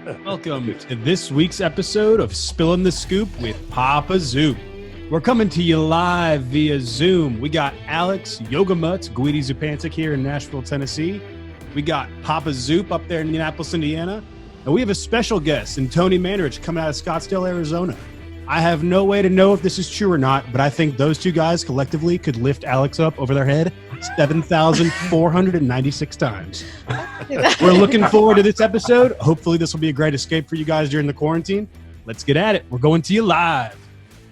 Welcome to this week's episode of Spilling the Scoop with Papa Zup. We're coming to you live via Zoom. We got Alex Yoga Mutts, Guidi Zupancic here in Nashville, Tennessee. We got Papa Zup up there in Indianapolis, Indiana. And we have a special guest in Tony Mandarich coming out of Scottsdale, Arizona. I have no way to know if this is true or not, but I think those two guys collectively could lift Alex up over their head 7,496 times. We're looking forward to this episode. Hopefully this will be a great escape for you guys during the quarantine. Let's get at it. We're going to you live.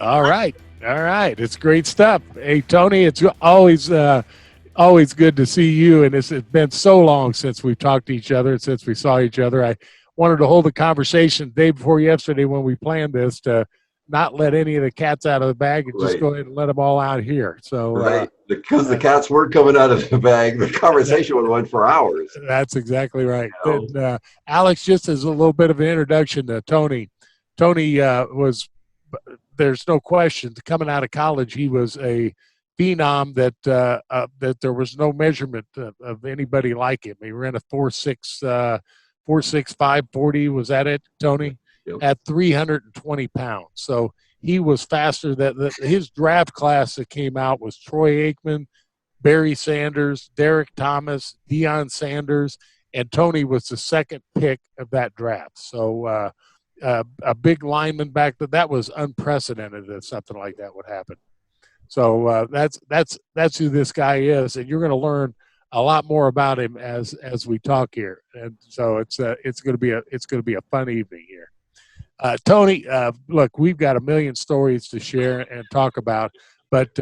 All right. It's great stuff. Hey, Tony, it's always good to see you. And it's been so long since we've talked to each other, since we saw each other. I wanted to hold a conversation the day before yesterday when we planned this to not let any of the cats out of the bag and just go ahead and let them all out here. So because the cats weren't coming out of the bag, the conversation would have went for hours. That's exactly right. And, Alex, just as a little bit of an introduction to Tony. Tony was, there's no question, coming out of college, he was a phenom that there was no measurement of anybody like him. He ran a 4.6, 540. Was that it, Tony? Yep. At 320 pounds. So he was faster. His draft class that came out was Troy Aikman, Barry Sanders, Derek Thomas, Deion Sanders, and Tony was the second pick of that draft. So a big lineman back then. That was unprecedented that something like that would happen. So that's who this guy is, and you're going to learn a lot more about him as we talk here. And so it's going to be a fun evening here. Tony, look, we've got a million stories to share and talk about, but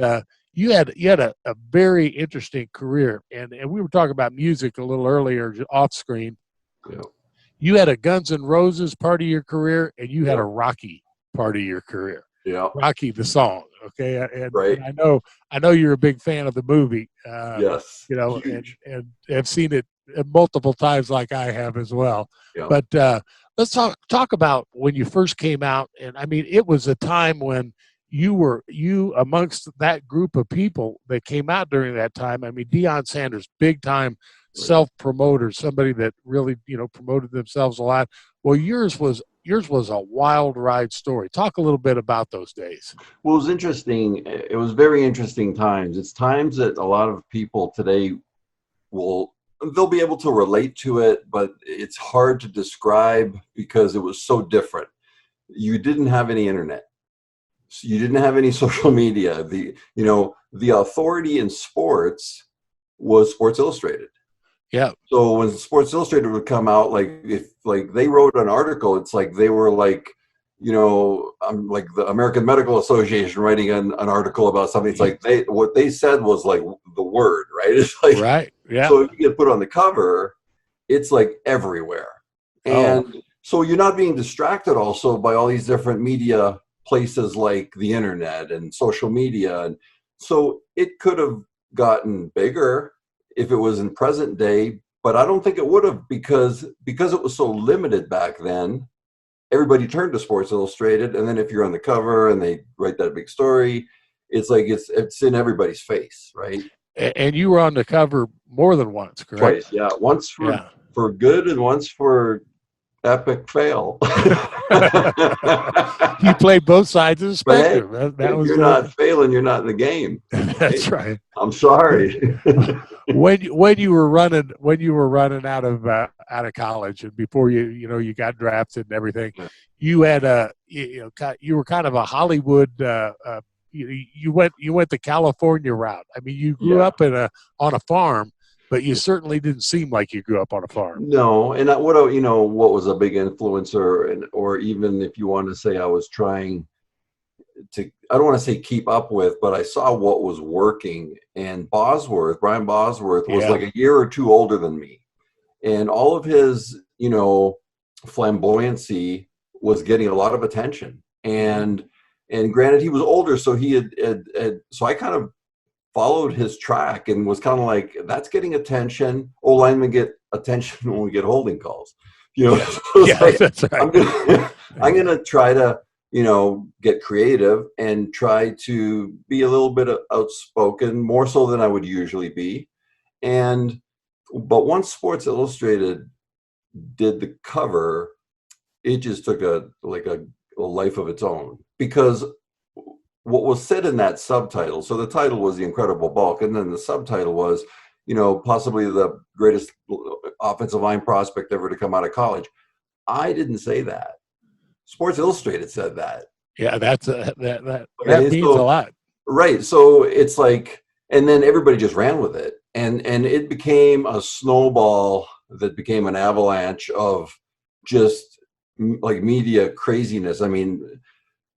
you had a very interesting career, and we were talking about music a little earlier off screen. Yeah. You had a Guns N' Roses part of your career, and you had a Rocky part of your career. Yeah, Rocky the song. Okay, and right. I know you're a big fan of the movie. Yes, and have seen it multiple times, like I have as well. Yeah. But let's talk about when you first came out. And I mean, it was a time when you amongst that group of people that came out during that time. I mean, Deion Sanders, big time self-promoter, somebody that really, promoted themselves a lot. Well, yours was a wild ride story. Talk a little bit about those days. Well, it was interesting. It was very interesting times. It's times that a lot of people today they'll be able to relate to it, but it's hard to describe because it was so different. You didn't have any internet. You didn't have any social media. The authority in sports was Sports Illustrated. Yeah. So when Sports Illustrated would come out, if they wrote an article, it's like they were like the American Medical Association writing an article about something. It's like what they said was like the word, right? It's like, right. Yeah. So if you get put on the cover, it's like everywhere. And so you're not being distracted also by all these different media places like the internet and social media. And so it could have gotten bigger if it was in present day, but I don't think it would have because it was so limited back then. Everybody turned to Sports Illustrated, and then if you're on the cover and they write that big story, it's like it's in everybody's face, right? And you were on the cover more than once, correct? Twice, yeah. Once for good and once for epic fail. You played both sides of the spectrum. If you're not failing, you're not in the game. That's right. I'm sorry. when you were running out of college and before you got drafted and everything, you had you were kind of a Hollywood. You went the California route. I mean, you grew up on a farm, but you certainly didn't seem like you grew up on a farm. No, and what was a big influencer, or even if you want to say I was trying to, I don't want to say keep up with, but I saw what was working. And Brian Bosworth was like a year or two older than me, and all of his flamboyancy was getting a lot of attention. And granted, he was older, so he had so I kind of followed his track and was kind of like, that's getting attention. Linemen get attention when we get holding calls. That's right. I'm gonna try to get creative and try to be a little bit outspoken, more so than I would usually be. But once Sports Illustrated did the cover, it just took a life of its own, because what was said in that subtitle, so the title was The Incredible Bulk, and then the subtitle was, possibly the greatest offensive line prospect ever to come out of college. I didn't say that. Sports Illustrated said that. Yeah, that means a lot. Right. So it's like, and then everybody just ran with it. And it became a snowball that became an avalanche of just like media craziness. I mean,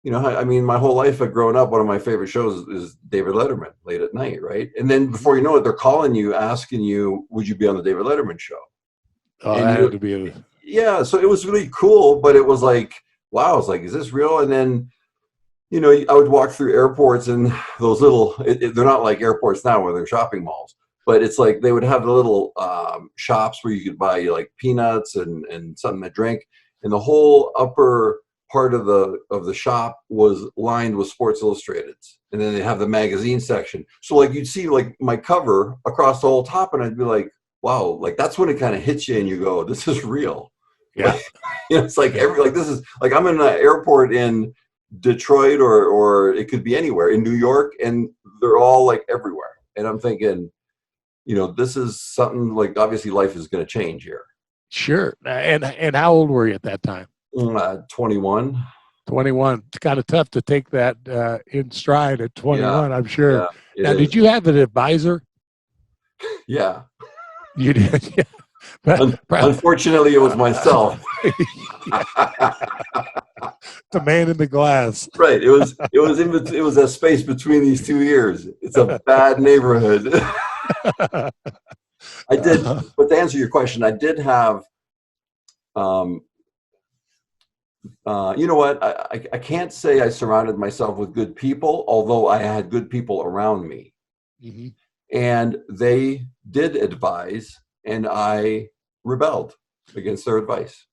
my whole life I've grown up, one of my favorite shows is David Letterman late at night, right? And then before you know it, they're calling you, asking you, would you be on the David Letterman show? Oh, that had to be yeah, so it was really cool, but it was like, wow, it's like, is this real? And then, I would walk through airports and those little, they're not like airports now where they're shopping malls, but it's like they would have the little shops where you could buy like peanuts and something to drink. And the whole upper part of the shop was lined with Sports Illustrated. And then they have the magazine section. So like you'd see like my cover across the whole top, and I'd be like, wow, like that's when it kind of hits you and you go, this is real. Yeah. Like, it's like this is like I'm in an airport in Detroit or it could be anywhere in New York, and they're all like everywhere. And I'm thinking, this is something like, obviously life is going to change here. Sure. And how old were you at that time? 21. 21. It's kind of tough to take that in stride at 21, I'm sure. Yeah, now, did you have an advisor? Yeah. You did. Yeah. Unfortunately, it was myself. The man in the glass. Right. It was a space between these 2 years. It's a bad neighborhood. I did, but to answer your question, I did have, you know what? I can't say I surrounded myself with good people, although I had good people around me. Mm-hmm. And they did advise, and I rebelled against their advice.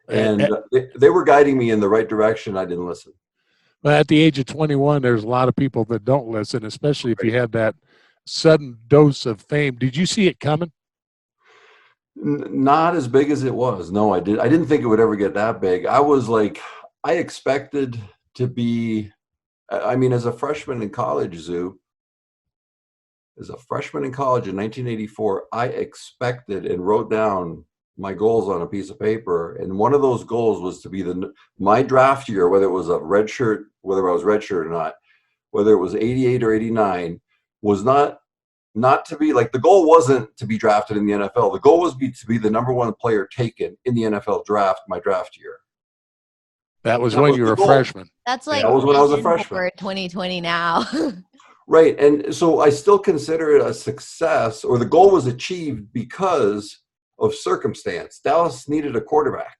And they were guiding me in the right direction. I didn't listen. Well, at the age of 21, there's a lot of people that don't listen, especially if you have that sudden dose of fame. Did you see it coming? Not as big as it was. No, I didn't think it would ever get that big. I was like, I expected to be, as a freshman in college, as a freshman in college in 1984, I expected and wrote down my goals on a piece of paper. And one of those goals was to be my draft year, whether it was a red shirt, whether I was red shirt or not, whether it was 88 or 89, was not to be like, the goal wasn't to be drafted in the NFL. The goal was to be the number one player taken in the NFL draft, my draft year. That was when you were a freshman. That's like that was when I was a freshman. For 2020 now. Right. And so I still consider it a success, or the goal was achieved because of circumstance. Dallas needed a quarterback.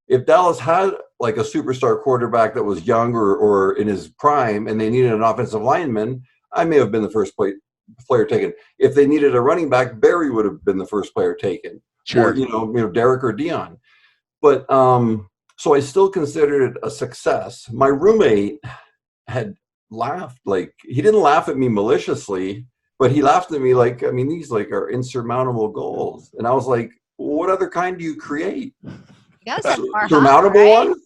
If Dallas had like a superstar quarterback that was young or in his prime, and they needed an offensive lineman, I may have been the first player taken. If they needed a running back, Barry would have been the first player taken. Sure. Or, Derek or Dion. But so I still considered it a success. My roommate had laughed, like, he didn't laugh at me maliciously, but he laughed at me like, these like are insurmountable goals. And I was like, what other kind do you create? Surmountable ones?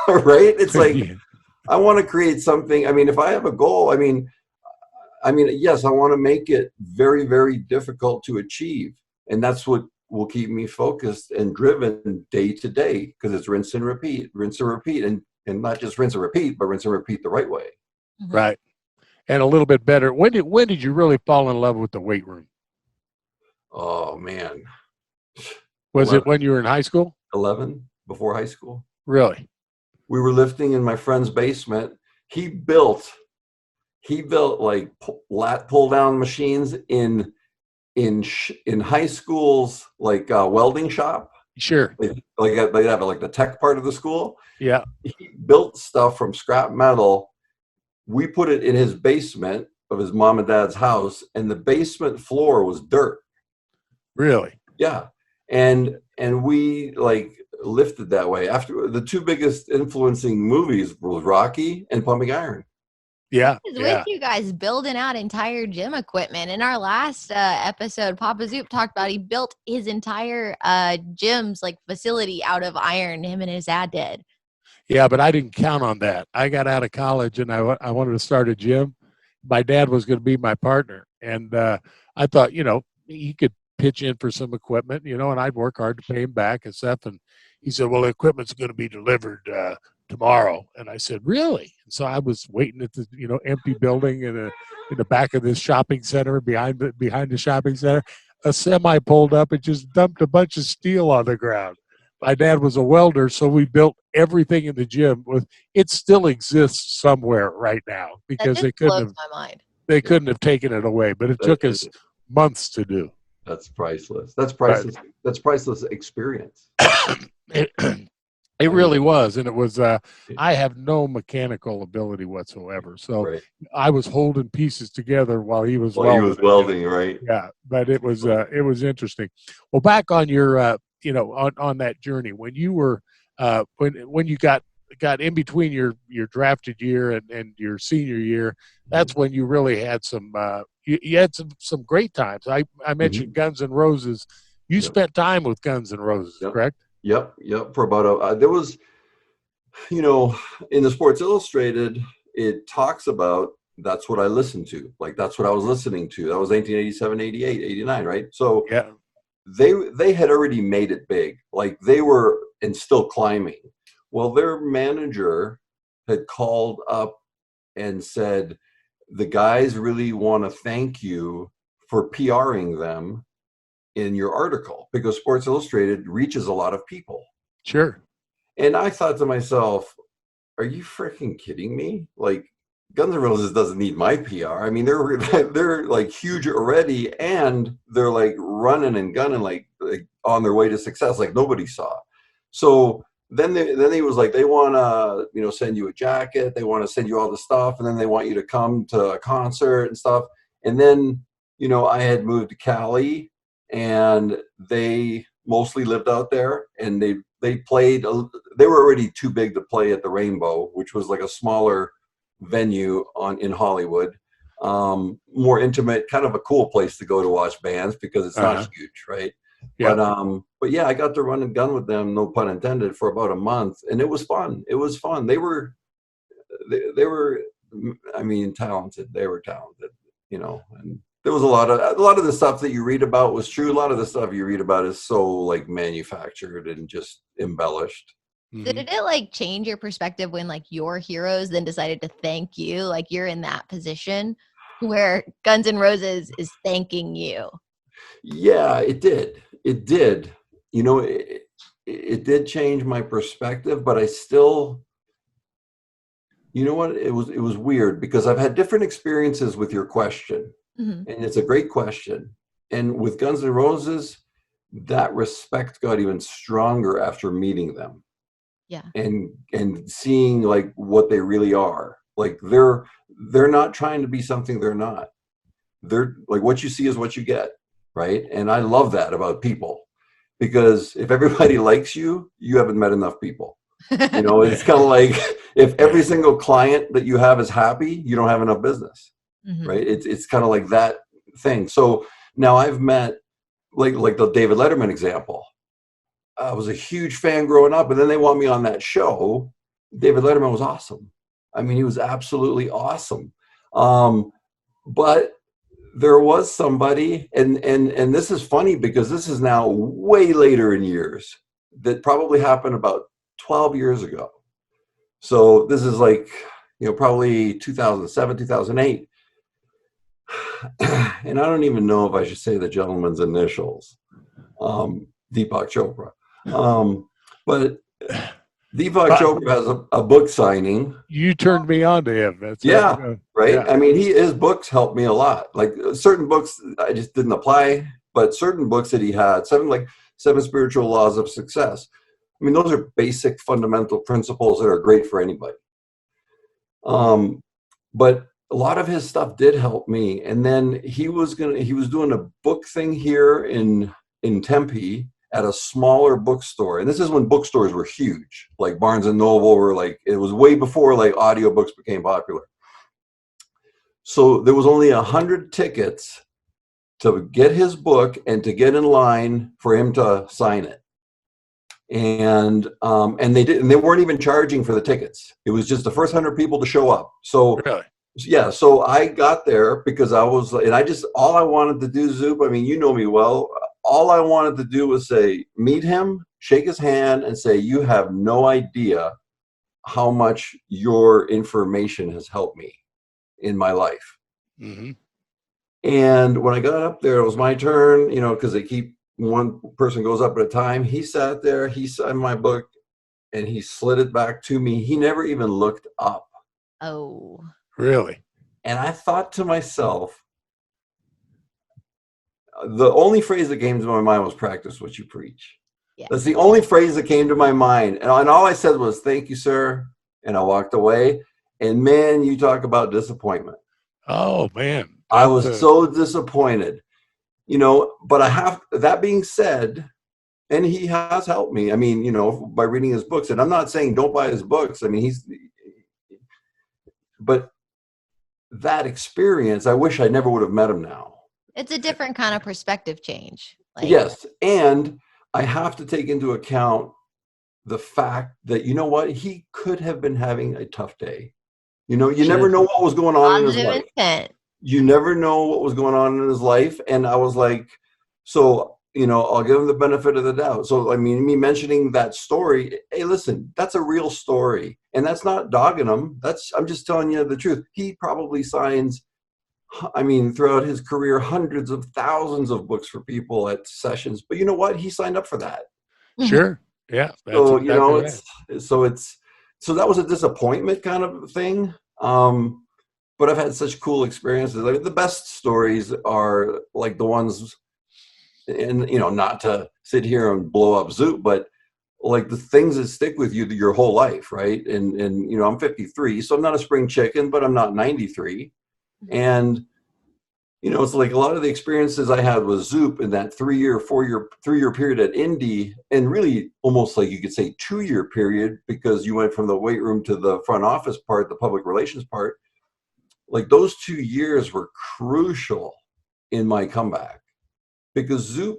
Right? It's like, I want to create something. If I have a goal, yes, I want to make it very, very difficult to achieve. And that's what will keep me focused and driven day to day, because it's rinse and repeat, and not just rinse and repeat, but rinse and repeat the right way. Mm-hmm. Right. And a little bit better. When did you really fall in love with the weight room? Oh, man. Was 11. It when you were in high school? 11, before high school. Really? We were lifting in my friend's basement. He built like pull down machines in high school's like welding shop. Sure. Like they have like the tech part of the school. Yeah. He built stuff from scrap metal. We put it in his basement of his mom and dad's house, and the basement floor was dirt. Really? Yeah. And we like lifted that way. After the two biggest influencing movies was Rocky and Pumping Iron. Yeah. With you guys building out entire gym equipment. In our last episode, Papa Zup talked about he built his entire gym's like facility out of iron. Him and his dad did. Yeah, but I didn't count on that. I got out of college and I wanted to start a gym. My dad was going to be my partner. And I thought, he could pitch in for some equipment, and I'd work hard to pay him back and stuff. And he said, well, the equipment's going to be delivered tomorrow. And I said, really? And so I was waiting at the, empty building in the back of this shopping center, behind the shopping center. A semi pulled up and just dumped a bunch of steel on the ground. My dad was a welder, so we built everything in the gym. It still exists somewhere right now because they couldn't have taken it away, but it took us months to do. That's priceless. That's priceless. Right. That's priceless experience. It really was, and it was. I have no mechanical ability whatsoever, so I was holding pieces together while he was welding. He was welding, right? Yeah, but it was interesting. Well, back on your on that journey when you were when you got in between your drafted year and your senior year, that's when you really had some you had some great times. I mentioned Guns N' Roses. You spent time with Guns N' Roses, correct? Yep. For about there was, in the Sports Illustrated, it talks about that's what I listened to. Like that's what I was listening to. That was 1987, 88, 89, right? So yeah. They had already made it big. Like they were and still climbing. Well, their manager had called up and said, the guys really want to thank you for PRing them in your article because Sports Illustrated reaches a lot of people. Sure. And I thought to myself, are you freaking kidding me? Like Guns N' Roses doesn't need my PR. I mean, they're like huge already, and they're like running and gunning like on their way to success, like nobody saw. So then he was like, they want to send you a jacket, they want to send you all the stuff, and then they want you to come to a concert and stuff. And then I had moved to Cali, and they mostly lived out there, and they played. They were already too big to play at the Rainbow, which was like a smaller venue in Hollywood, more intimate, kind of a cool place to go to watch bands because it's not huge, right? Yeah. But yeah, I got to run and gun with them, no pun intended, for about a month, and it was fun. They were, I mean, talented. They were talented, and there was a lot of the stuff that you read about was true. A lot of the stuff you read about is so like manufactured and just embellished. Did it like change your perspective when like your heroes then decided to thank you? Like you're in that position where Guns N' Roses is thanking you. Yeah, it did. It did. It did change my perspective, but I still, it was weird because I've had different experiences with your question. And it's a great question. And with Guns N' Roses, that respect got even stronger after meeting them. Yeah. And seeing like what they really are. Like they're not trying to be something they're not. They're like what you see is what you get, right? And I love that about people because if everybody likes you, you haven't met enough people. It's kind of like if every single client that you have is happy, you don't have enough business. Right? It's kind of like that thing. So now I've met like the David Letterman example. I was a huge fan growing up, and then they want me on that show. David Letterman was awesome. I mean, he was absolutely awesome. But there was somebody, and this is funny because this is now way later in years. That probably happened about 12 years ago. So this is like, probably 2007, 2008. And I don't even know if I should say the gentleman's initials, Deepak Chopra. But Deepak Chopra has a book signing. You turned me on to him. That's right. Yeah. I mean, his books helped me a lot. Like certain books, I just didn't apply, but certain books that he had, seven spiritual laws of success. I mean, those are basic fundamental principles that are great for anybody. But a lot of his stuff did help me. And then he was doing a book thing here in Tempe at a smaller bookstore. And this is when bookstores were huge, like Barnes and Noble were like, it was way before like audiobooks became popular. So there was only 100 tickets to get his book and to get in line for him to sign it. And they weren't even charging for the tickets. It was just the first 100 people to show up. So Really? yeah, so I got there because all I wanted to do, Zoop, I mean, you know me well. All I wanted to do was meet him, shake his hand, and say, you have no idea how much your information has helped me in my life. Mm-hmm. And when I got up there, it was my turn, because they keep one person goes up at a time. He sat there, he signed my book, and he slid it back to me. He never even looked up. Oh. Really? And I thought to myself, the only phrase that came to my mind was practice what you preach. Yeah. That's the only phrase that came to my mind. And all I said was, thank you, sir. And I walked away. And man, you talk about disappointment. Oh, man. I was so disappointed, but that being said, and he has helped me. I mean, by reading his books, and I'm not saying don't buy his books. I mean, but that experience, I wish I never would have met him now. It's a different kind of perspective change. Yes. And I have to take into account the fact that, you know what, he could have been having a tough day. You never know what was going on in his life. Intent. You never know what was going on in his life. And I was like, so, I'll give him the benefit of the doubt. So, I mean, me mentioning that story, hey, listen, that's a real story. And that's not dogging him. I'm just telling you the truth. He probably signs, throughout his career, hundreds of thousands of books for people at sessions. But you know what? He signed up for that. Sure. Yeah. So, so that was a disappointment kind of thing. But I've had such cool experiences. I mean, the best stories are like the ones, and not to sit here and blow up Zoop, but like the things that stick with you your whole life, right? And I'm 53, so I'm not a spring chicken, but I'm not 93. And it's like a lot of the experiences I had with Zoop in that 3-year period at Indy, and really almost like you could say 2-year period, because you went from the weight room to the front office part, the public relations part. Like those 2 years were crucial in my comeback, because Zoop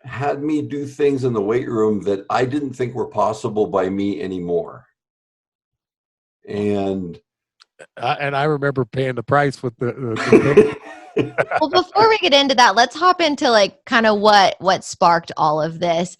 had me do things in the weight room that I didn't think were possible by me anymore. And I remember paying the price with the Well, before we get into that, let's hop into like kind of what sparked all of this.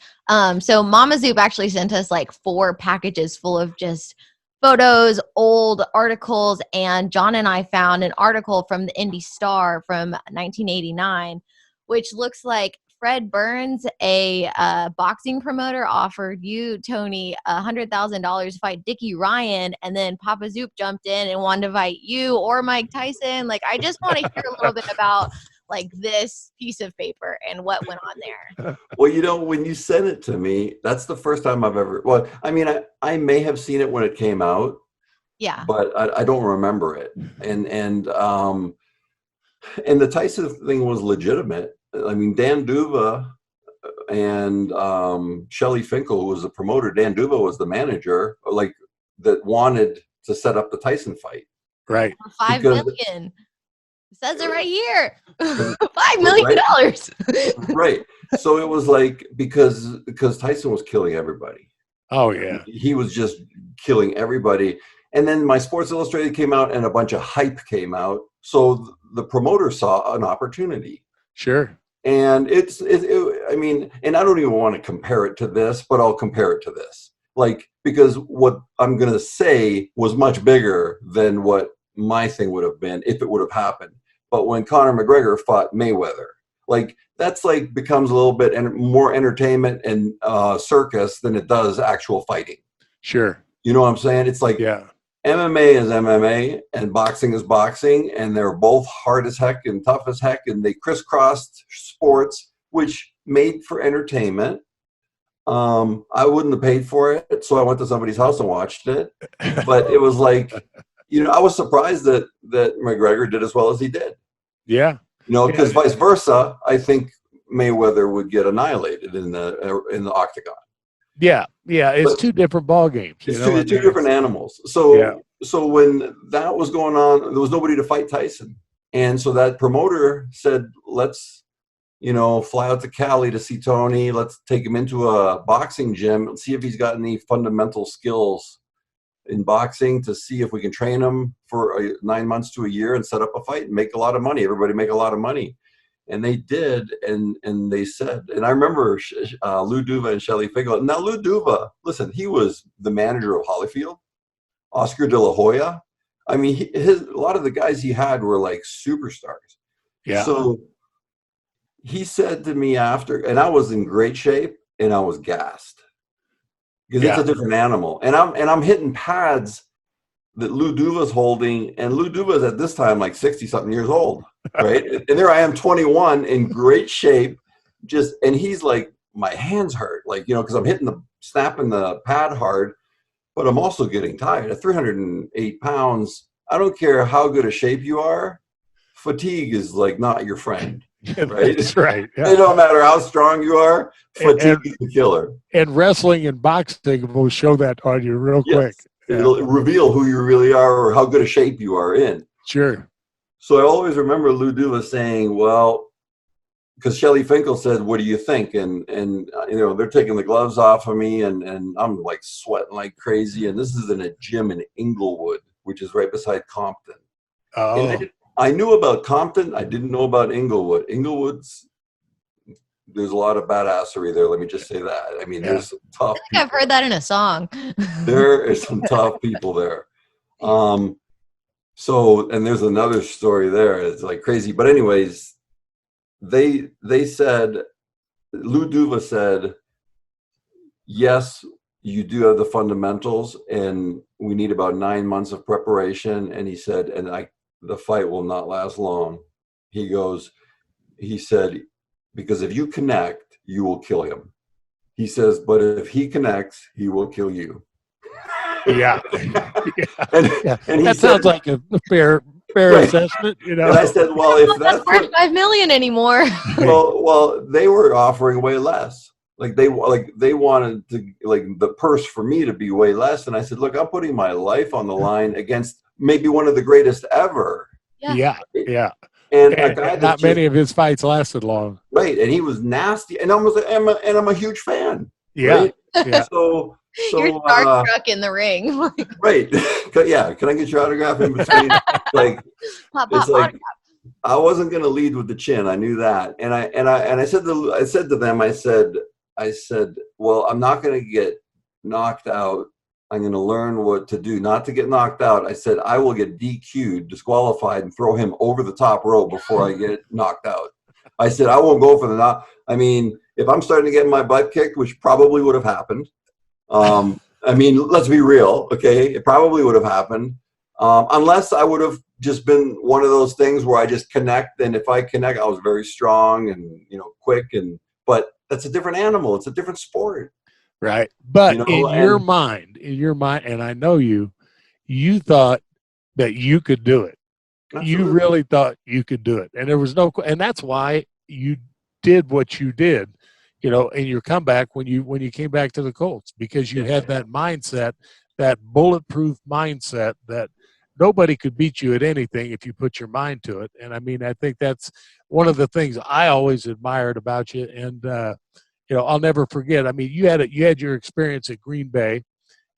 So Mama Zoop actually sent us like 4 packages full of just photos, old articles, and John and I found an article from the Indy Star from 1989, which looks like Fred Burns, a boxing promoter, offered you, Tony, $100,000 to fight Dickie Ryan, and then Papa Zoop jumped in and wanted to fight you or Mike Tyson. Like, I just want to hear a little bit about like this piece of paper and what went on there. Well, when you sent it to me, that's the first time I've ever. Well, I mean, I may have seen it when it came out. Yeah. But I don't remember it, and the Tyson thing was legitimate. I mean, Dan Duva and Shelley Finkel, who was the promoter, Dan Duva was the manager, like that wanted to set up the Tyson fight. Right. $5 million. It says it right here. $5 million. Right. So it was like because Tyson was killing everybody. Oh yeah. He was just killing everybody. And then my Sports Illustrated came out and a bunch of hype came out. So the promoter saw an opportunity. Sure. And I mean, and I don't even want to compare it to this, but I'll compare it to this. Like, because what I'm going to say was much bigger than what my thing would have been if it would have happened. But when Conor McGregor fought Mayweather, like that's like becomes a little bit more entertainment and circus than it does actual fighting. Sure. You know what I'm saying? It's like, yeah. MMA is MMA and boxing is boxing, and they're both hard as heck and tough as heck, and they crisscrossed sports, which made for entertainment. I wouldn't have paid for it, so I went to somebody's house and watched it. But it was like, I was surprised that McGregor did as well as he did. Yeah. Because vice versa, I think Mayweather would get annihilated in the octagon. Yeah, it's 2 different ball games. It's two different animals. So so when that was going on, there was nobody to fight Tyson. And so that promoter said, let's, fly out to Cali to see Tony. Let's take him into a boxing gym and see if he's got any fundamental skills in boxing to see if we can train him for 9 months to a year and set up a fight and make a lot of money. Everybody make a lot of money. And they did. And they said, and I remember Lou Duva and Shelly Finkel. Now, Lou Duva, listen, he was the manager of Holyfield, Oscar De La Hoya. I mean, a lot of the guys he had were like superstars. Yeah. So he said to me after, and I was in great shape and I was gassed because it's a different animal. And I'm hitting pads that Lou Duva's holding, and Lou Duva's at this time like 60-something years old, right? And there I am, 21, in great shape, and he's like, my hands hurt, like, because I'm snapping the pad hard. But I'm also getting tired. At 308 pounds, I don't care how good a shape you are, fatigue is like not your friend, right? That's right. Yeah. It don't matter how strong you are, fatigue is the killer. And wrestling and boxing will show that on you real quick. It'll reveal who you really are or how good a shape you are in. Sure. So I always remember Lou Duva saying, well, because Shelly Finkel said, what do you think? And they're taking the gloves off of me and I'm like sweating like crazy. And this is in a gym in Inglewood, which is right beside Compton. Oh. And I knew about Compton. I didn't know about Inglewood. There's a lot of badassery there. Let me just say that. I mean, there's some tough people. I've heard that in a song. There are some tough people there. So, and there's another story there. It's like crazy. But anyways, they said, Lou Duva said, yes, you do have the fundamentals and we need about 9 months of preparation. And he said, the fight will not last long. He said, because if you connect, you will kill him. He says, but if he connects, he will kill you. Yeah. And that sounds like a fair assessment, And I said, well, if that's not worth $5 million anymore. well, they were offering way less. Like they wanted to, like, the purse for me to be way less. And I said, look, I'm putting my life on the line against maybe one of the greatest ever. Yeah. And a guy not many of his fights lasted long. Right. And he was nasty. And I'm a huge fan. Yeah. Right? Yeah. So you're starstruck in the ring. Right. Yeah. Can I get your autograph in between? Like, it's like, I wasn't going to lead with the chin. I knew that. And I said to them, I said, well, I'm not going to get knocked out. I'm going to learn what to do not to get knocked out. I said, I will get DQ'd, disqualified, and throw him over the top rope before I get knocked out. I said, I won't go for the knock. I mean, if I'm starting to get my butt kicked, which probably would have happened. I mean, let's be real. Okay. It probably would have happened. Unless I would have just been one of those things where I just connect. And if I connect, I was very strong and, quick. But that's a different animal. It's a different sport. Right. But in your mind, and I know you thought that you could do it. Absolutely. You really thought you could do it. And there was and that's why you did what you did, in your comeback when you came back to the Colts, because you had that mindset, that bulletproof mindset that nobody could beat you at anything if you put your mind to it. And I mean, I think that's one of the things I always admired about you. And, I'll never forget. I mean, you had your experience at Green Bay,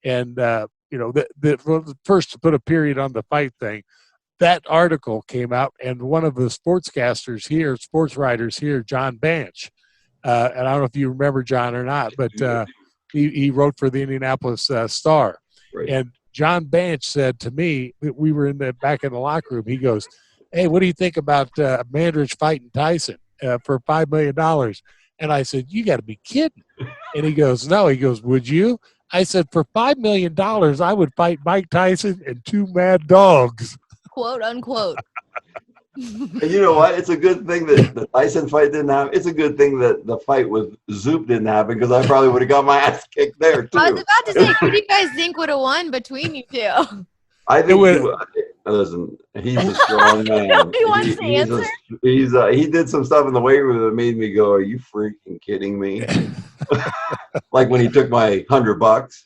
and the first to put a period on the fight thing. That article came out, and one of the sports writers here, John Banch, and I don't know if you remember John or not, but he wrote for the Indianapolis Star, right. And John Banch said to me, we were back in the locker room. He goes, "Hey, what do you think about Mandarich fighting Tyson for $5 million?" And I said, "You got to be kidding." And he goes, "No." He goes, "Would you?" I said, "For $5 million, I would fight Mike Tyson and 2 mad dogs." Quote unquote. And you know what? It's a good thing that the Tyson fight didn't happen. It's a good thing that the fight with Zup didn't happen, because I probably would have got my ass kicked there too. I was about to say, who do you guys think would have won between you two? I think listen, he's a strong man. Nobody wants to answer. He did some stuff in the weight room that made me go, "Are you freaking kidding me?" Like when he took my $100.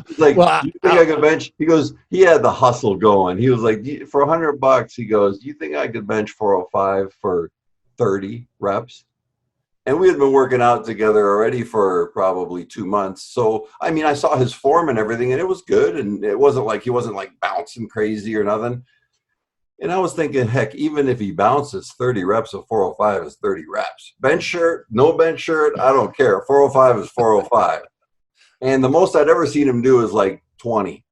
He's like, well, do you think I could bench? He goes, he had the hustle going. He was like, for $100, he goes, do you think I could bench 405 for 30 reps? And we had been working out together already for probably 2 months. So, I mean, I saw his form and everything, and it was good. And it wasn't like he wasn't like bouncing crazy or nothing. And I was thinking, heck, even if he bounces 30 reps of 405 is 30 reps. Bench shirt, no bench shirt, I don't care. 405 is 405. And the most I'd ever seen him do is like 20.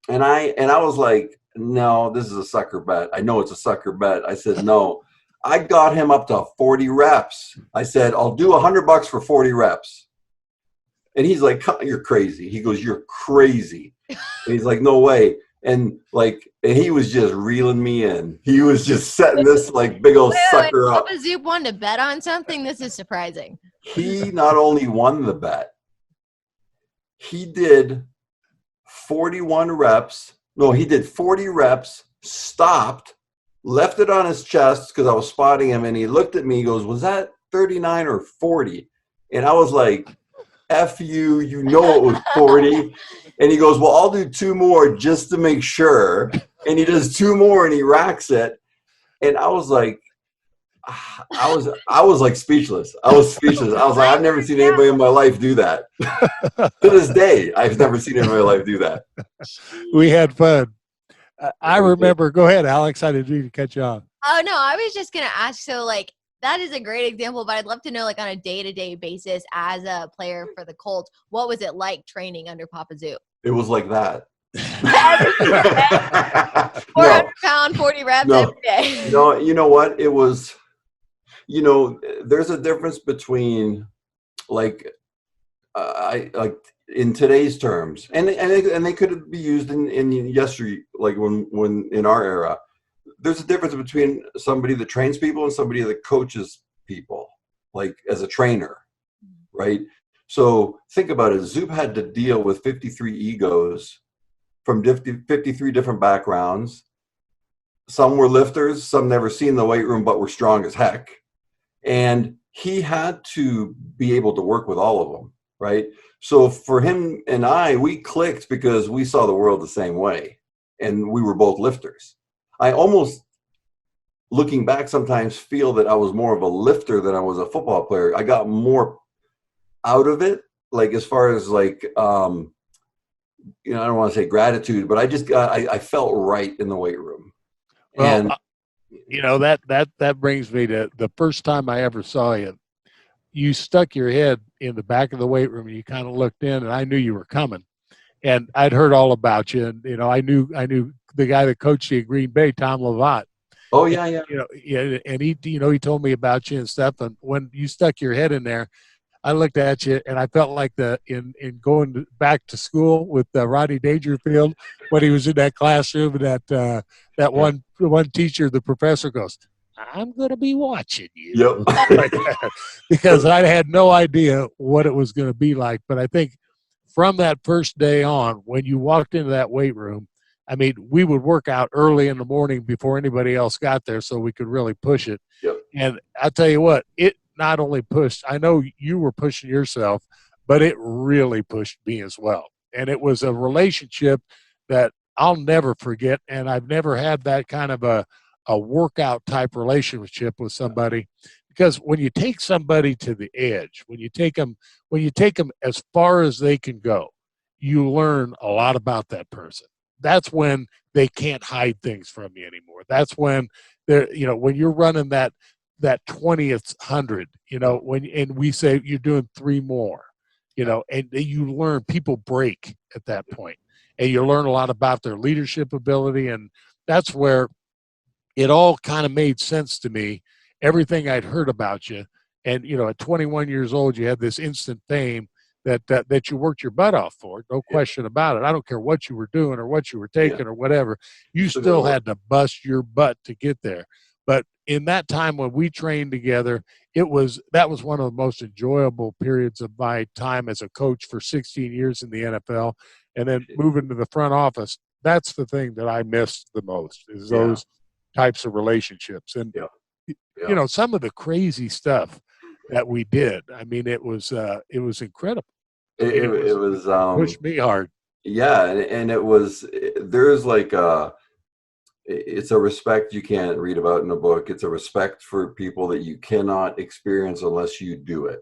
And I was like, no, this is a sucker bet. I know it's a sucker bet. I said, no. I got him up to 40 reps. I said, I'll do $100 for 40 reps. And he's like, you're crazy. He goes, you're crazy. And he's like, no way. And he was just reeling me in. He was just setting this like big old sucker up. Papa Zup wanted to bet on something. This is surprising. He not only won the bet, he did 41 reps. No, he did 40 reps, stopped, left it on his chest because I was spotting him, and he looked at me. He goes, was that 39 or 40? And I was like, F you, you know it was 40. And he goes, well, I'll do 2 more just to make sure. And he does 2 more and he racks it. And I was like, I was like speechless. I was speechless. I was like, I've never seen anybody in my life do that. To this day, I've never seen anybody in my life do that. We had fun. I remember. Go ahead, Alex. I didn't mean to cut you off. Oh, no, I was just going to ask. So, that is a great example, but I'd love to know, on a day-to-day basis as a player for the Colts, what was it like training under Papa Zup? It was like that. 400 pound, 40 reps every day. No, you know what? It was, there's a difference between in today's terms, and they could be used in yesterday, like when in our era. There's a difference between somebody that trains people and somebody that coaches people, like as a trainer, right? So think about it. Zup had to deal with 53 egos from 53 different backgrounds. Some were lifters, some never seen the weight room, but were strong as heck. And he had to be able to work with all of them, right? So for him and I, we clicked because we saw the world the same way. And we were both lifters. I almost, looking back, sometimes feel that I was more of a lifter than I was a football player. I got more out of it, as far as I don't want to say gratitude, but I felt right in the weight room. Well, that brings me to the first time I ever saw you. You stuck your head in the back of the weight room and you kind of looked in, and I knew you were coming. And I'd heard all about you, and I knew the guy that coached you at Green Bay, Tom Lovat. Oh yeah. And he told me about you and stuff. And when you stuck your head in there, I looked at you and I felt like in going back to school with Rodney Dangerfield when he was in that classroom, and that one teacher, the professor goes, I'm going to be watching you. Yep. Like that, because I had no idea what it was going to be like. But I think from that first day on, when you walked into that weight room, I mean, we would work out early in the morning before anybody else got there so we could really push it. Yep. And I tell you what, it not only pushed, I know you were pushing yourself, but it really pushed me as well. And it was a relationship that I'll never forget. And I've never had that kind of a workout type relationship with somebody, because when you take somebody to the edge, when you take them as far as they can go, you learn a lot about that person. That's when they can't hide things from you anymore. That's when when you're running that 20th 100, and we say you're doing 3 more, and you learn, people break at that point, and you learn a lot about their leadership ability. And that's where it all kind of made sense to me, everything I'd heard about you. And, at 21 years old, you had this instant fame that you worked your butt off for, no question about it. I don't care what you were doing or what you were taking or whatever. You still had to bust your butt to get there. But in that time when we trained together, that was one of the most enjoyable periods of my time as a coach for 16 years in the NFL. And then moving to the front office, that's the thing that I missed the most, is those types of relationships. And, some of the crazy stuff that we did, I mean, it was incredible. It was pushed me hard. Yeah, and it was there's like it's a respect you can't read about in a book. It's a respect for people that you cannot experience unless you do it.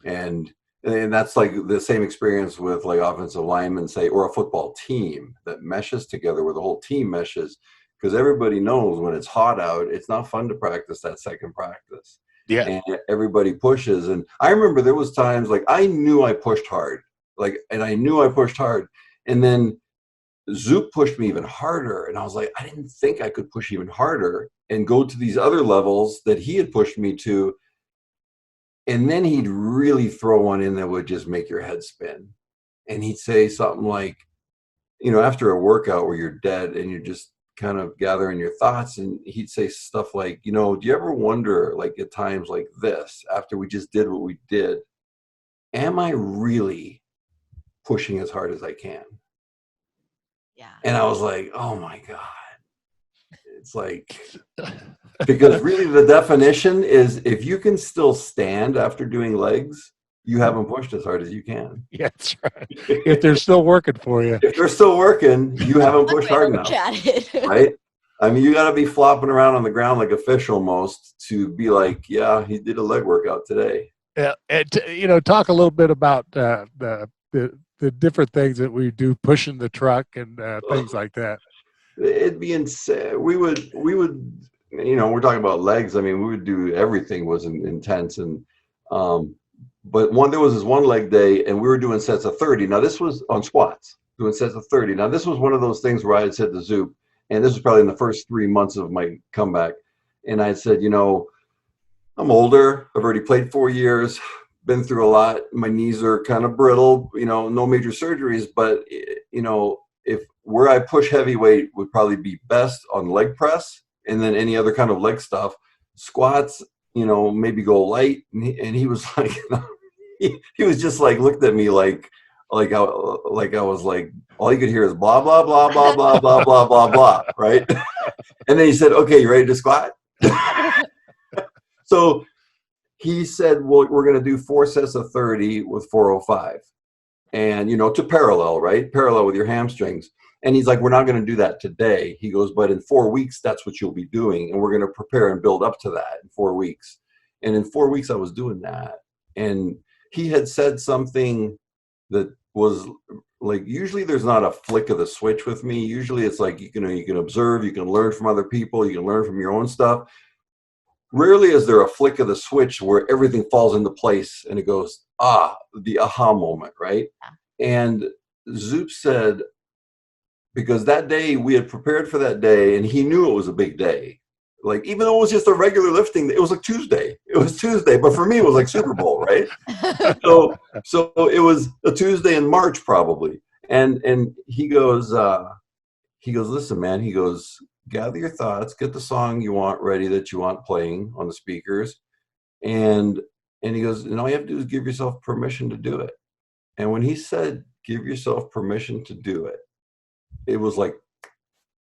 And that's like the same experience with like offensive linemen, say, or a football team that meshes together, where the whole team meshes, because everybody knows when it's hot out, it's not fun to practice that second practice. Yeah. And everybody pushes. And I remember there was times like I knew I pushed hard, and then Zoop pushed me even harder, and I was like, I didn't think I could push even harder and go to these other levels that he had pushed me to. And then he'd really throw one in that would just make your head spin. And he'd say something like, after a workout where you're dead and you're just kind of gathering your thoughts, and he'd say stuff like, do you ever wonder, like at times like this, after we just did what we did, am I really pushing as hard as I can? Yeah. And I was like, oh my God. It's like, because really the definition is if you can still stand after doing legs, you haven't pushed as hard as you can. Yeah, that's right. If they're still working for you. If they're still working, you haven't pushed hard enough. Right? I mean, you got to be flopping around on the ground like a fish almost to be like, yeah, he did a leg workout today. Yeah, and talk a little bit about the different things that we do, pushing the truck and things like that. It'd be insane. We would, we're talking about legs. I mean, we would do everything was intense. And, but there was this one leg day and we were doing sets of 30. Now this was on squats, doing sets of 30. Now this was one of those things where I had said to Zoop, and this was probably in the first 3 months of my comeback. And I had said, I'm older. I've already played 4 years, been through a lot. My knees are kind of brittle, no major surgeries, but if where I push heavyweight would probably be best on leg press, and then any other kind of leg stuff, squats, maybe go light. And he was like, he was just like, looked at me like I was like, all you could hear is blah, blah, blah, blah, blah, blah, blah, blah, blah. Right. And then he said, okay, you ready to squat? So he said, well, we're going to do 4 sets of 30 with 405. And, to parallel with your hamstrings. And he's like, we're not going to do that today. He goes, but in 4 weeks, that's what you'll be doing. And we're going to prepare and build up to that in 4 weeks. And in 4 weeks, I was doing that. And he had said something that was like, usually there's not a flick of the switch with me. Usually it's like, you can observe, you can learn from other people, you can learn from your own stuff. Rarely is there a flick of the switch where everything falls into place and it goes, the aha moment, right? Yeah. And Zoop said, because that day we had prepared for that day and he knew it was a big day. Like, even though it was just a regular lifting, it was like Tuesday. It was Tuesday, but for me it was like Super Bowl, right? So it was a Tuesday in March probably. And he goes, listen, man, he goes, gather your thoughts, get the song you want ready that you want playing on the speakers. And he goes, and all you have to do is give yourself permission to do it. And when he said, give yourself permission to do it, it was like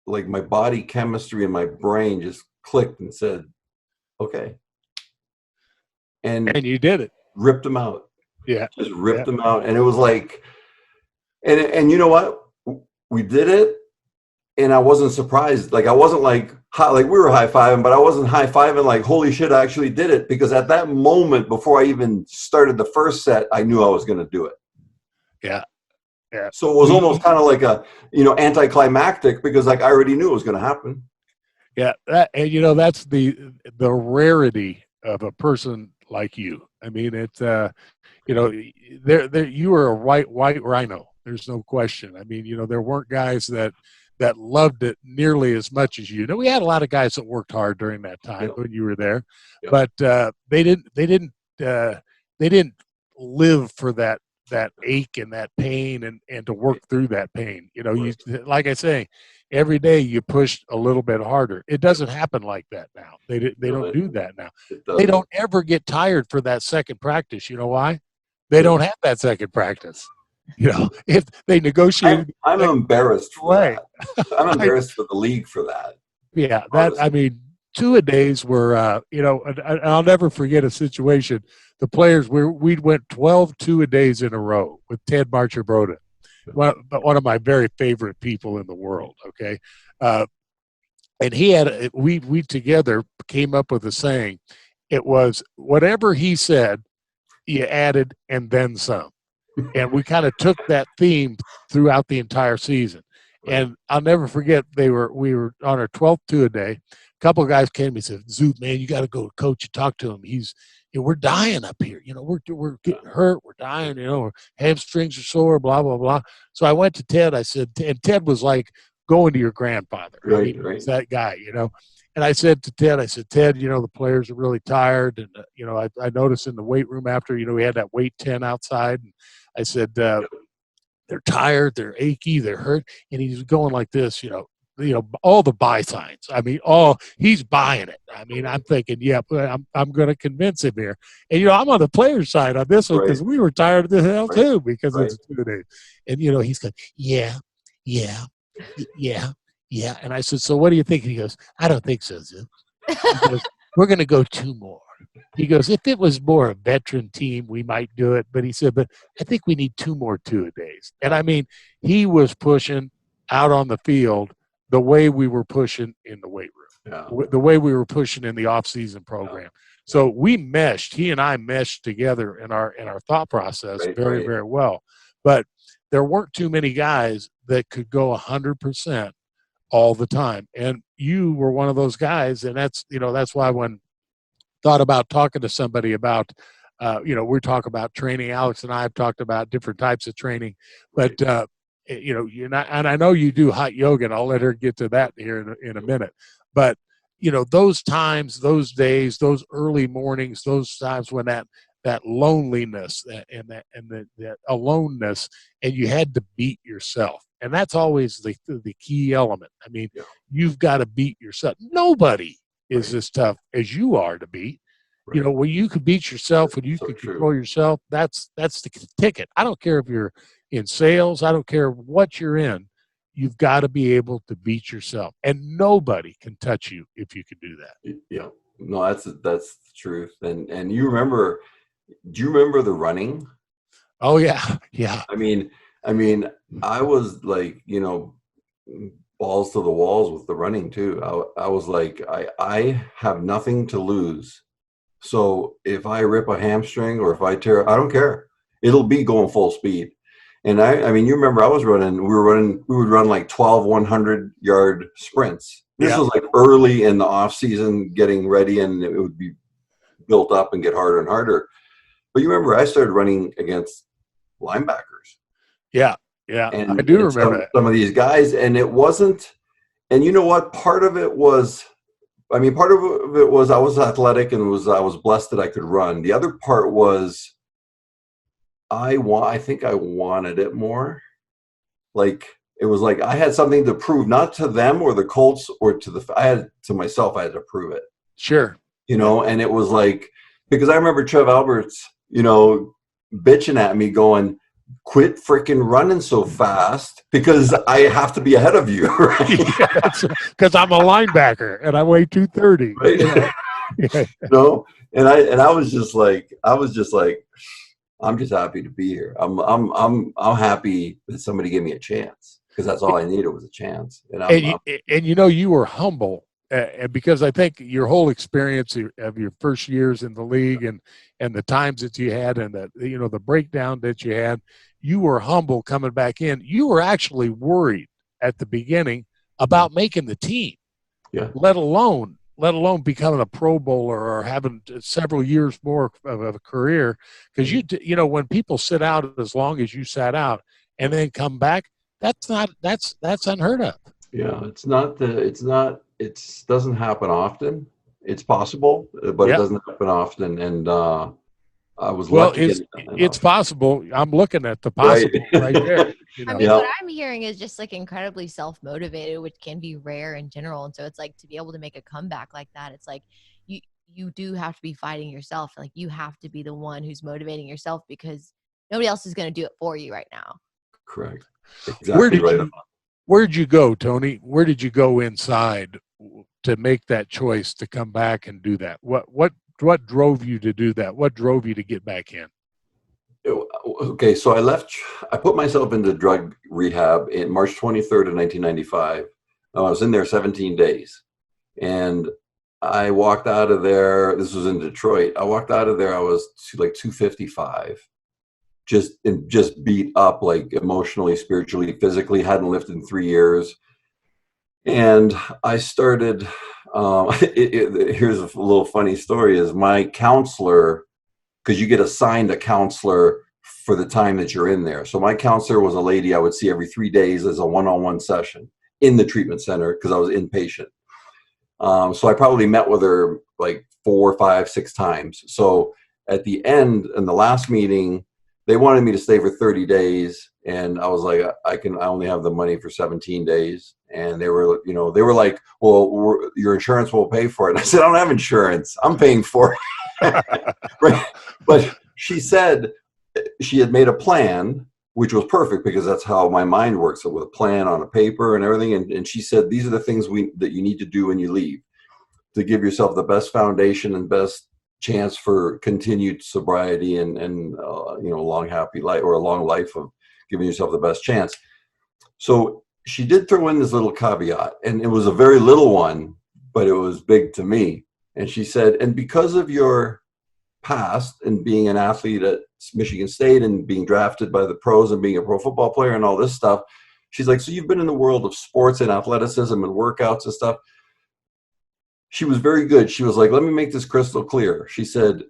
my body chemistry and my brain just clicked and said, okay. And you did it. Ripped them out. Yeah. Just ripped them out. And it was like, and you know what? We did it. And I wasn't surprised. Like, I wasn't like we were high-fiving, but I wasn't high-fiving like, holy shit, I actually did it. Because at that moment, before I even started the first set, I knew I was going to do it. Yeah. Yeah. So it was almost kind of like a, anticlimactic, because like I already knew it was going to happen. Yeah. That's the rarity of a person like you. I mean, it's, you were a white rhino. There's no question. I mean, there weren't guys that loved it nearly as much as you. We had a lot of guys that worked hard during that time when you were there, but they didn't live for that ache and that pain and to work through that pain. You, like I say, every day you pushed a little bit harder. It doesn't happen like that now. They don't do that now. They don't ever get tired for that second practice. You know why? They don't have that second practice. If they negotiate, I'm embarrassed for that. I'm embarrassed for the league for that. Yeah, I mean, 2-a-days were, and I'll never forget a situation. the players, we went 12 two-a-days in a row with Ted Marcher-Broda, one of my very favorite people in the world, okay? And we together came up with a saying. It was whatever he said, you added and then some. And we kind of took that theme throughout the entire season. And I'll never forget, we were on our 12th two-a-day. A couple of guys came and said, Zoop, man, you got to go to coach and talk to him. We're dying up here. We're getting hurt. We're dying. Our hamstrings are sore, blah, blah, blah. So I went to Ted. I said, and Ted was like going to your grandfather. Right. He's that guy, And I said to Ted, Ted, the players are really tired. And, I noticed in the weight room after, we had that weight tent outside. And I said, they're tired, they're achy, they're hurt. And he's going like this, all the buy signs. He's buying it. I'm thinking, yeah, but I'm going to convince him here. And, I'm on the player's side on this one because we were tired of the hell too because it's 2 days. And, he's going, yeah. And I said, so what do you think? And he goes, I don't think so, Zoop. He goes, we're going to go 2 more. He goes, if it was more a veteran team, we might do it. But he said, but I think we need 2 more two-a-days. And he was pushing out on the field the way we were pushing in the weight room, the way we were pushing in the off-season program. So he and I meshed together in our thought process very, very well. But there weren't too many guys that could go 100% all the time. And you were one of those guys. And that's why when thought about talking to somebody about, we're talking about training. Alex and I have talked about different types of training, but, you're not, and I know you do hot yoga, and I'll let her get to that here in a minute. But, those times, those days, those early mornings, those times when that loneliness and that aloneness, and you had to beat yourself. And that's always the key element. You've got to beat yourself. Nobody is as tough as you are to beat. When you can beat yourself, when you can control yourself, that's the ticket. I don't care if you're in sales. I don't care what you're in. You've got to be able to beat yourself, and nobody can touch you if you can do that. Yeah, no, that's the truth. And do you remember the running? Oh yeah. I was like, balls to the walls with the running too. I was like, I have nothing to lose. So if I rip a hamstring or if I tear, I don't care. It'll be going full speed. And you remember we would run like 12 100-yard sprints. This was like early in the off season, getting ready, and it would be built up and get harder and harder. But you remember I started running against linebackers. Yeah. And I do remember some of these guys, and it wasn't, and you know what? Part of it was I was athletic and I was blessed that I could run. The other part was I think I wanted it more. Like, it was like I had something to prove, not to them or the Colts or to myself. I had to prove it. Sure. And it was like, because I remember Trev Alberts, bitching at me going, quit freaking running so fast because I have to be ahead of you, right? Because I'm a linebacker and I weigh 230. Right? And I was just like, I'm just happy to be here. I'm happy that somebody gave me a chance, because that's all I needed was a chance. And you were humble, because I think your whole experience of your first years in the league and the times that you had and the breakdown that you had, you were humble coming back in. You were actually worried at the beginning about making the team, let alone becoming a Pro Bowler or having several years more of a career. Because when people sit out as long as you sat out and then come back, that's unheard of. Yeah, it doesn't happen often. It's possible, but it doesn't happen often. And I was lucky. It's possible. I'm looking at the possible right there. What I'm hearing is just like incredibly self-motivated, which can be rare in general. And so it's like, to be able to make a comeback like that, it's like you do have to be fighting yourself. Like, you have to be the one who's motivating yourself, because nobody else is going to do it for you right now. Correct. Exactly. Where'd you go, Tony? Where did you go inside to make that choice to come back and do that? What what drove you to do that? What drove you to get back in? Okay, so I put myself into drug rehab in March 23rd of 1995. I was in there 17 days. And I walked out of there. This was in Detroit. I walked out of there. I was like 255, just beat up, like emotionally, spiritually, physically. Hadn't lifted in 3 years, and I started. Here's a little funny story: is my counselor, because you get assigned a counselor for the time that you're in there. So my counselor was a lady I would see every 3 days as a one-on-one session in the treatment center because I was inpatient. So I probably met with her like 4, 5, 6 times. So at the end, in the last meeting, they wanted me to stay for 30 days. And I was like, I only have the money for 17 days. And they were like, well, your insurance will pay for it. And I said, I don't have insurance. I'm paying for it. Right? But she said she had made a plan, which was perfect because that's how my mind works, with a plan on a paper and everything. And she said, these are the things that you need to do when you leave to give yourself the best foundation and best chance for continued sobriety and a long, happy life, or a long life of giving yourself the best chance. So she did throw in this little caveat, and it was a very little one, but it was big to me. And she said, and because of your past and being an athlete at Michigan State and being drafted by the pros and being a pro football player and all this stuff, she's like, so you've been in the world of sports and athleticism and workouts and stuff. She was very good. She was like, let me make this crystal clear. She said,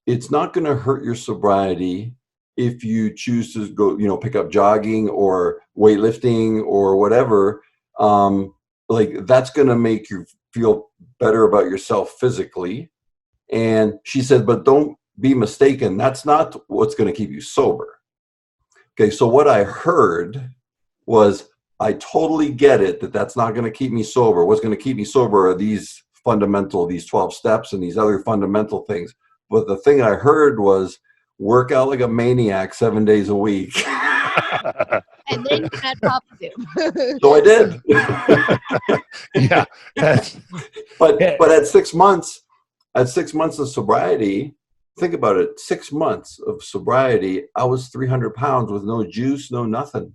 it's not going to hurt your sobriety if you choose to go, pick up jogging or weightlifting or whatever. Like that's going to make you feel better about yourself physically. And she said, but don't be mistaken. That's not what's going to keep you sober. Okay. So what I heard was, I totally get it that that's not going to keep me sober. What's going to keep me sober are these 12 steps and these other fundamental things. But the thing I heard was work out like a maniac 7 days a week. And then you met Papa Zup. So I did. Yeah. But at 6 months, of sobriety, think about it, 6 months of sobriety, I was 300 pounds with no juice, no nothing.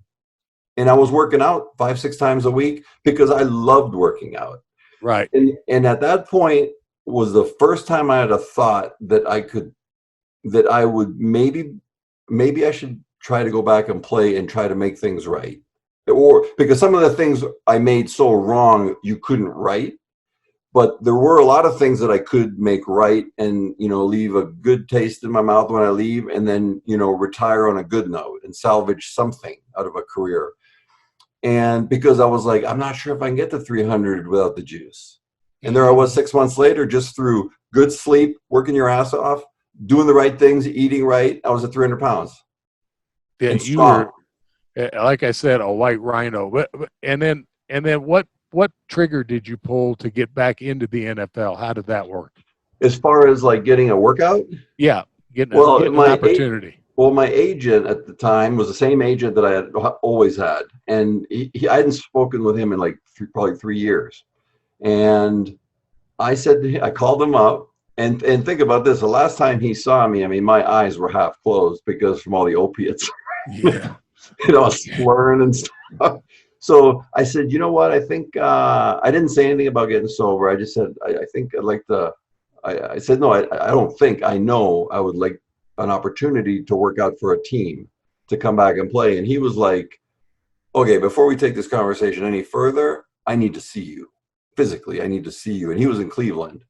And I was working out 5, 6 times a week because I loved working out. Right. And at that point was the first time I had a thought that I would maybe I should try to go back and play and try to make things right. Or because some of the things I made so wrong, you couldn't right. But there were a lot of things that I could make right and, leave a good taste in my mouth when I leave, and then, retire on a good note and salvage something out of a career. And because I was like, I'm not sure if I can get to 300 without the juice. And there I was 6 months later, just through good sleep, working your ass off, doing the right things, eating right, I was at 300 pounds. Yeah, you were, like I said, a white rhino. And then what trigger did you pull to get back into the NFL? How did that work? As far as like getting a workout? Yeah, getting an opportunity. My agent at the time was the same agent that I had always had. And I hadn't spoken with him in like probably 3 years. And I called him up and think about this. The last time he saw me, I mean, my eyes were half closed because from all the opiates. Yeah. Slurring and stuff. So I said, you know what? I think I didn't say anything about getting sober. I just said, I think I'd like to. I said, no, I don't think. I know I would like an opportunity to work out for a team to come back and play. And he was like, okay, before we take this conversation any further, I need to see you physically. I need to see you. And he was in Cleveland.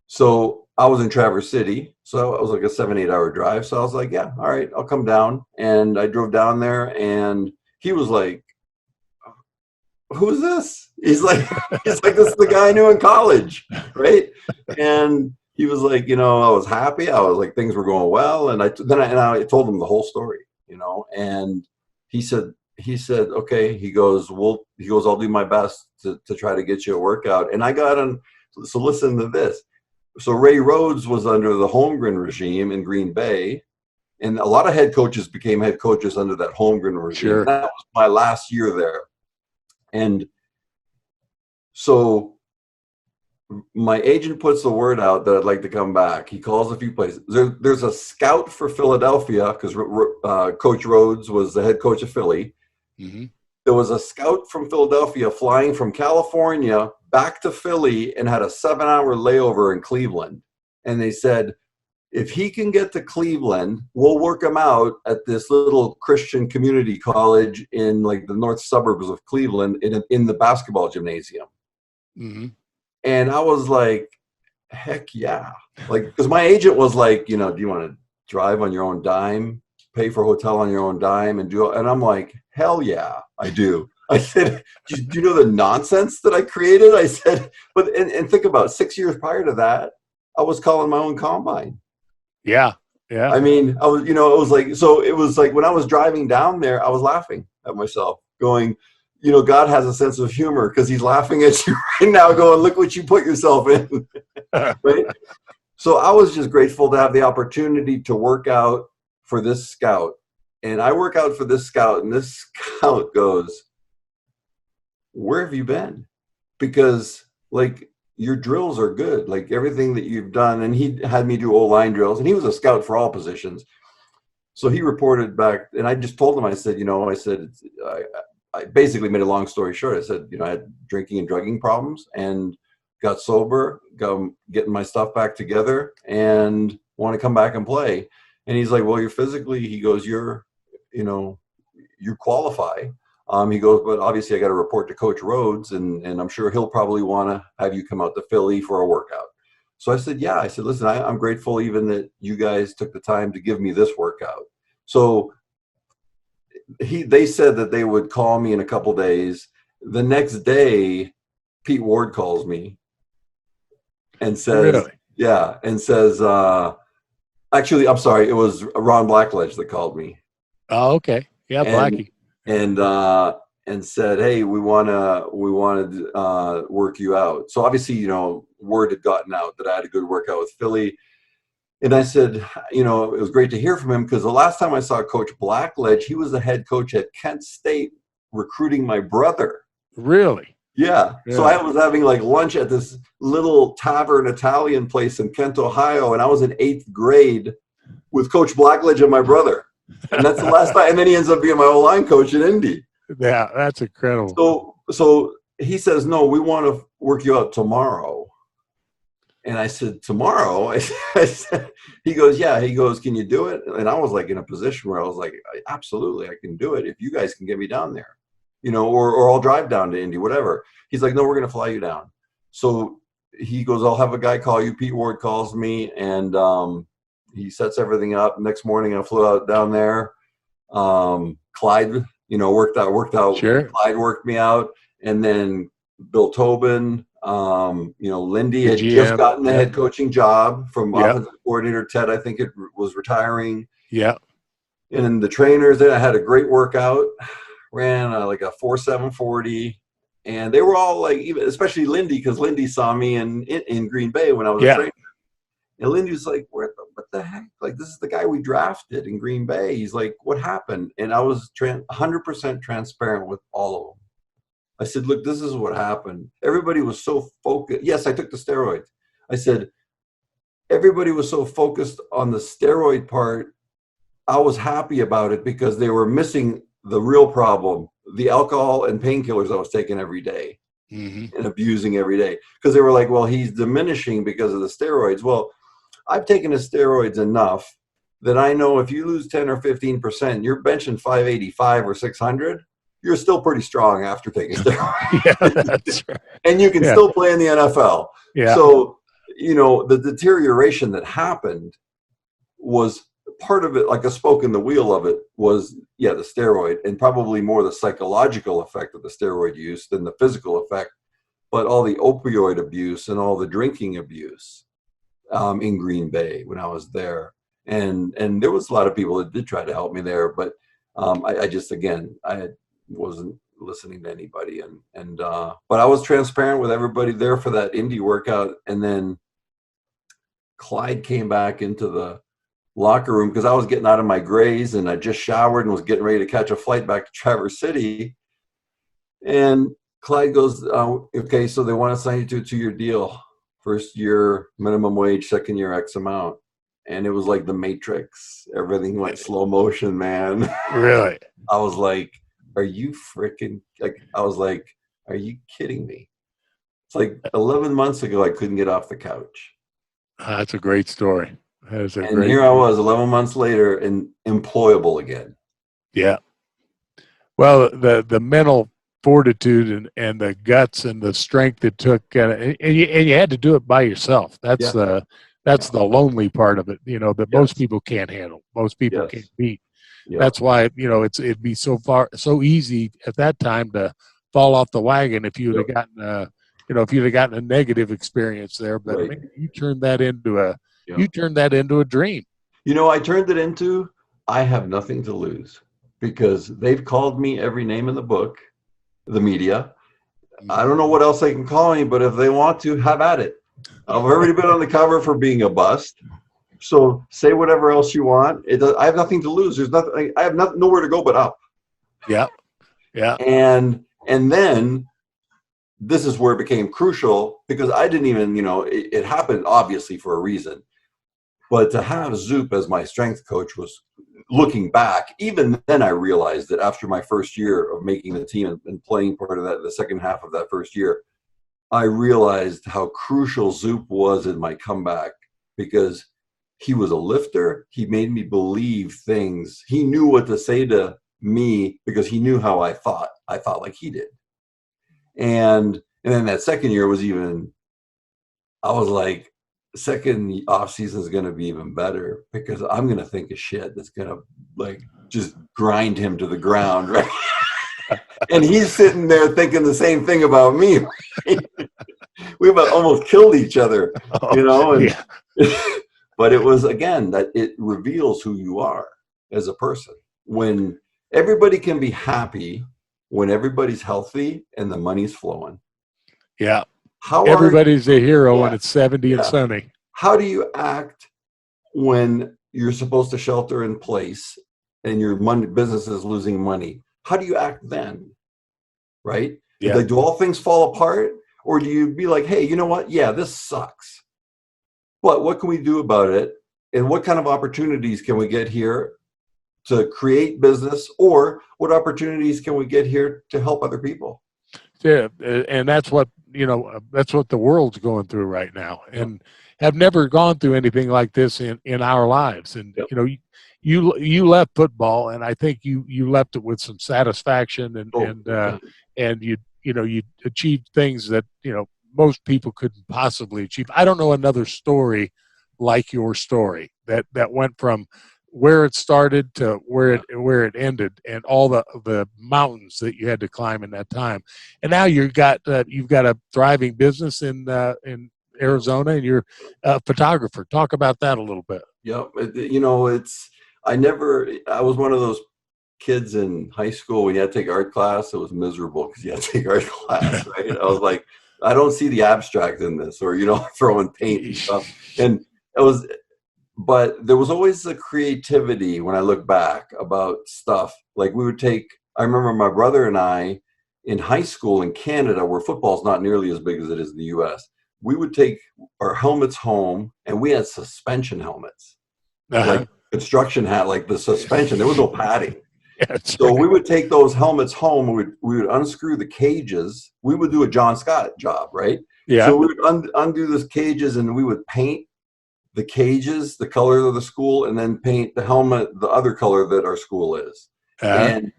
So I was in Traverse City. So it was like a 7-8 hour drive. So I was like, yeah, all right, I'll come down. And I drove down there and he was like, who's this? He's like, this is the guy I knew in college. Right. And he was like, I was happy. I was like, things were going well. And I told him the whole story, and he said, okay, he goes, I'll do my best to try to get you a workout. And I got on. So listen to this. So Ray Rhodes was under the Holmgren regime in Green Bay. And a lot of head coaches became head coaches under that Holmgren regime. Sure. That was my last year there. And so my agent puts the word out that I'd like to come back. He calls a few places. There's a scout for Philadelphia because Coach Rhodes was the head coach of Philly. Mm-hmm. There was a scout from Philadelphia flying from California back to Philly and had a 7-hour layover in Cleveland. And they said, if he can get to Cleveland, we'll work him out at this little Christian community college in like the north suburbs of Cleveland in the basketball gymnasium. Mm-hmm. And I was like, heck yeah. Like, because my agent was like, do you want to drive on your own dime, pay for a hotel on your own dime and I'm like, hell yeah, I do. I said, do you know the nonsense that I created? I said, and think about it, 6 years prior to that, I was calling my own combine. Yeah. Yeah. I mean, I was, it was like when I was driving down there, I was laughing at myself going, God has a sense of humor because he's laughing at you right now going, look what you put yourself in. Right? So I was just grateful to have the opportunity to work out for this scout. And I work out for this scout, and this scout goes, where have you been? Because like your drills are good, like everything that you've done. And he had me do O-line drills, and he was a scout for all positions. So he reported back, and I just told him, I said, I basically made a long story short. I said, I had drinking and drugging problems and got sober, getting my stuff back together and want to come back and play. And he's like, well, you're physically, he goes, you qualify. He goes, but obviously I got to report to Coach Rhodes and I'm sure he'll probably want to have you come out to Philly for a workout. So I said, yeah, I said, listen, I'm grateful even that you guys took the time to give me this workout. So they said that they would call me in a couple days. The next day, Pete Ward calls me and says, really? Yeah, and says, actually, I'm sorry, it was Ron Blackledge that called me. Oh, okay. Yeah, Blackie. And said, hey, we want to work you out. So obviously, word had gotten out that I had a good workout with Philly. And I said, it was great to hear from him because the last time I saw Coach Blackledge, he was the head coach at Kent State recruiting my brother. Really? Yeah. So I was having like lunch at this little tavern Italian place in Kent, Ohio, and I was in 8th grade with Coach Blackledge and my brother. And that's the last time. And then he ends up being my O-line coach in Indy. Yeah, that's incredible. So he says, no, we want to work you out tomorrow. And I said, tomorrow? I said, he goes, yeah. He goes, can you do it? And I was like in a position where I was like, absolutely, I can do it if you guys can get me down there, or I'll drive down to Indy, whatever. He's like, no, we're going to fly you down. So he goes, I'll have a guy call you. Pete Ward calls me and he sets everything up. Next morning I flew out down there. Clyde, worked out. Sure. Clyde worked me out. And then Bill Tobin, Lindy had just gotten the head coaching job from offensive coordinator Ted. I think it was retiring. Yeah. And then the trainers, then I had a great workout, ran like a 4.740. And they were all like, even especially Lindy, because Lindy saw me in Green Bay when I was a trainer. And Lindy was like, what the heck? Like, this is the guy we drafted in Green Bay. He's like, what happened? And I was 100% transparent with all of them. I said, look, this is what happened. Everybody was so focused. Yes, I took the steroids. I said, everybody was so focused on the steroid part. I was happy about it because they were missing the real problem, the alcohol and painkillers I was taking every day and abusing every day. Because they were like, well, he's diminishing because of the steroids. Well, I've taken the steroids enough that I know if you lose 10 or 15%, you're benching 585 or 600. You're still pretty strong after taking steroids. Yeah, that's right. And you can still play in the NFL. Yeah. So, the deterioration that happened was part of it, like a spoke in the wheel of it was, the steroid, and probably more the psychological effect of the steroid use than the physical effect, but all the opioid abuse and all the drinking abuse in Green Bay when I was there. And there was a lot of people that did try to help me there, but I just, again, I wasn't listening to anybody. But I was transparent with everybody there for that Indy workout. And then Clyde came back into the locker room because I was getting out of my grays and I just showered and was getting ready to catch a flight back to Traverse City. And Clyde goes, okay, so they want to sign you to a 2-year deal. First year minimum wage, second year X amount. And it was like the Matrix. Everything went slow motion, man. Really? I was like, are you freaking, like, I was like, are you kidding me? It's like 11 months ago, I couldn't get off the couch. That's a great story. That is a And great here I was 11 months later and employable again. Yeah. Well, the mental fortitude and the guts and the strength it took, and you had to do it by yourself. That's the lonely part of it, that most people can't handle. Most people can't beat. Yeah. That's why it'd be so easy at that time to fall off the wagon if you'd have gotten if you'd have gotten a negative experience there. But Right. man, you turned that into a dream. I turned it into, I have nothing to lose, because they've called me every name in the book, the media. I don't know what else they can call me, but if they want to, have at it. I've already been on the cover for being a bust. So say whatever else you want. I have nothing to lose. There's nothing. I have nowhere to go but up. Yeah. Yeah. And then this is where it became crucial, because I didn't even, it happened obviously for a reason. But to have Zup as my strength coach was, looking back, even then I realized that after my first year of making the team and playing part of that, the second half of that first year, I realized how crucial Zup was in my comeback, because he was a lifter. He made me believe things. He knew what to say to me because he knew how I thought. I thought like he did. And then that second year was even, I was like, second off season is going to be even better, because I'm going to think of shit that's going to like just grind him to the ground. Right. And he's sitting there thinking the same thing about me. We about almost killed each other, and but it was, again, that it reveals who you are as a person. When everybody can be happy, when everybody's healthy and the money's flowing. Yeah. Everybody's a hero when it's 70 and Yeah. sunny. How do you act when you're supposed to shelter in place and your business is losing money? How do you act then? Right? Yeah. Like, do all things fall apart? Or do you be like, hey, you know what? Yeah, this sucks. But what can we do about it? And what kind of opportunities can we get here to create business? Or what opportunities can we get here to help other people? Yeah, and that's what the world's going through right now, and have never gone through anything like this in our lives. And you left football, and I think you left it with some satisfaction, and you achieved things that most people couldn't possibly achieve. I don't know another story like your story that went from where it started to where it ended, and all the mountains that you had to climb in that time. And now you've got a thriving business in Arizona, and you're a photographer. Talk about that a little bit. Yeah, I was one of those kids in high school when you had to take art class. It was miserable because you had to take art class, right? I was like, I don't see the abstract in this, or throwing paint and stuff. And but there was always a creativity when I look back about stuff. Like I remember my brother and I in high school in Canada, where football's not nearly as big as it is in the US, we would take our helmets home, and we had suspension helmets, like construction hat, like the suspension. There was no padding. So we would take those helmets home. We would unscrew the cages. We would do a John Scott job, right? Yeah. So we would undo those cages, and we would paint the cages the color of the school, and then paint the helmet the other color that our school is. And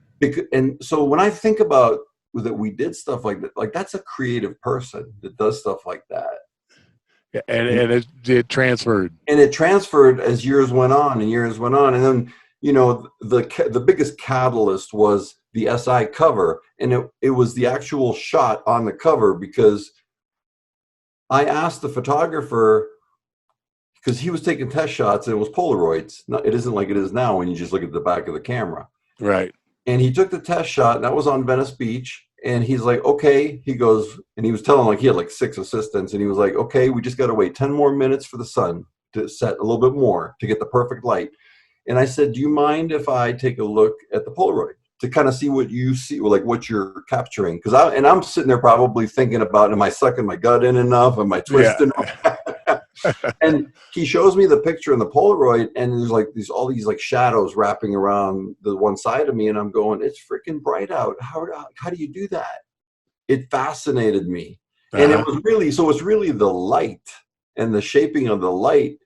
so when I think about that, we did stuff like that. Like, that's a creative person that does stuff like that. And it transferred. And it transferred as years went on. And then, the biggest catalyst was the SI cover. And it was the actual shot on the cover, because I asked the photographer, because he was taking test shots, and it was Polaroids. It isn't like it is now when you just look at the back of the camera. Right. And he took the test shot, and that was on Venice Beach. And he's like, okay, he goes, and he was telling, like, he had like 6 assistants, and he was like, okay, we just got to wait 10 more minutes for the sun to set a little bit more to get the perfect light. And I said, do you mind if I take a look at the Polaroid? to kind of see what you see, like what you're capturing. I'm sitting there probably thinking about, am I sucking my gut in enough? Am I twisting? Yeah. And he shows me the picture in the Polaroid, and there's like all these like shadows wrapping around the one side of me, and I'm going, it's freaking bright out. How do you do that? It fascinated me. And it was really, so it's really the light and the shaping of the light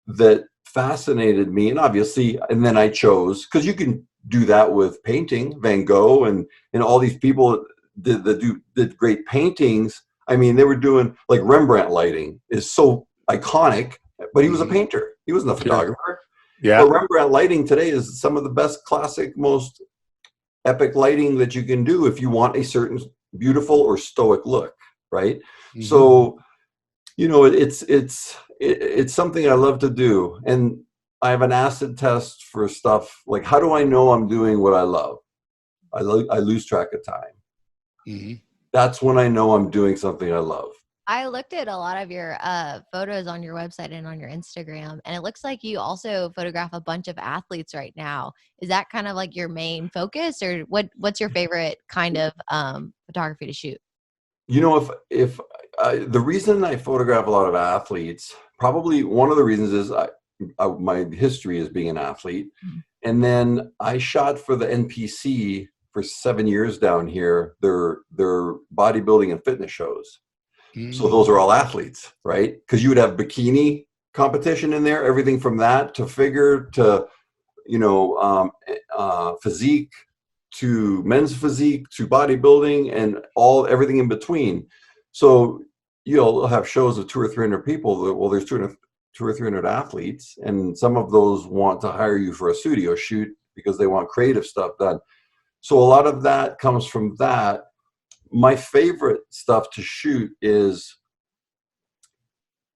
that fascinated me. And obviously, and then I chose, because you can do that with painting, Van Gogh and all these people that did great paintings. I mean, they were doing like Rembrandt lighting is so iconic, but he was a painter. He wasn't a photographer. Yeah. But Rembrandt lighting today is some of the best classic, most epic lighting that you can do if you want a certain beautiful or stoic look, right? Mm-hmm. So, you know, it's something I love to do. And I have an acid test for stuff like, how do I know I'm doing what I love? I lose track of time. Mm-hmm. That's when I know I'm doing something I love. I looked at a lot of your photos on your website and on your Instagram, and it looks like you also photograph a bunch of athletes right now. Is that kind of like your main focus, or what's your favorite kind of photography to shoot? You know, if the reason I photograph a lot of athletes, probably one of the reasons is my history as being an athlete. Mm-hmm. And then I shot for the NPC for 7 years down here, their bodybuilding and fitness shows. Mm-hmm. So those are all athletes, right? Because you would have bikini competition in there, everything from that to figure to, you know, physique to men's physique to bodybuilding and everything in between. So you'll have shows of 200 or 300 people. Well, there's 200 or 300 athletes, and some of those want to hire you for a studio shoot because they want creative stuff done. So a lot of that comes from that. My favorite stuff to shoot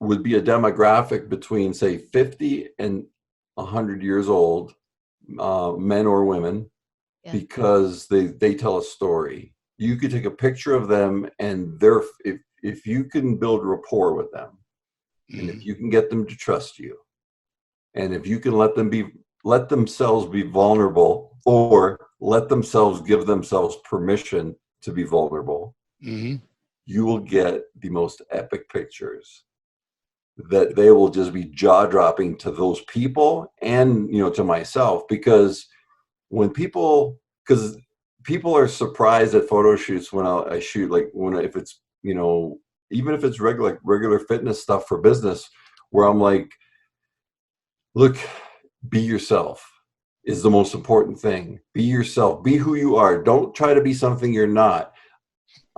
would be a demographic between, say, 50 and 100 years old, men or women, because they tell a story. You could take a picture of them, and if you can build rapport with them, and if you can get them to trust you, and if you can let themselves be vulnerable, or let themselves give themselves permission to be vulnerable, you will get the most epic pictures that they will just be jaw-dropping to those people and, you know, to myself, because people are surprised at photo shoots when I shoot, like if it's, you know, even if it's regular fitness stuff for business, where I'm like, look, be yourself is the most important thing. Be yourself. Be who you are. Don't try to be something you're not.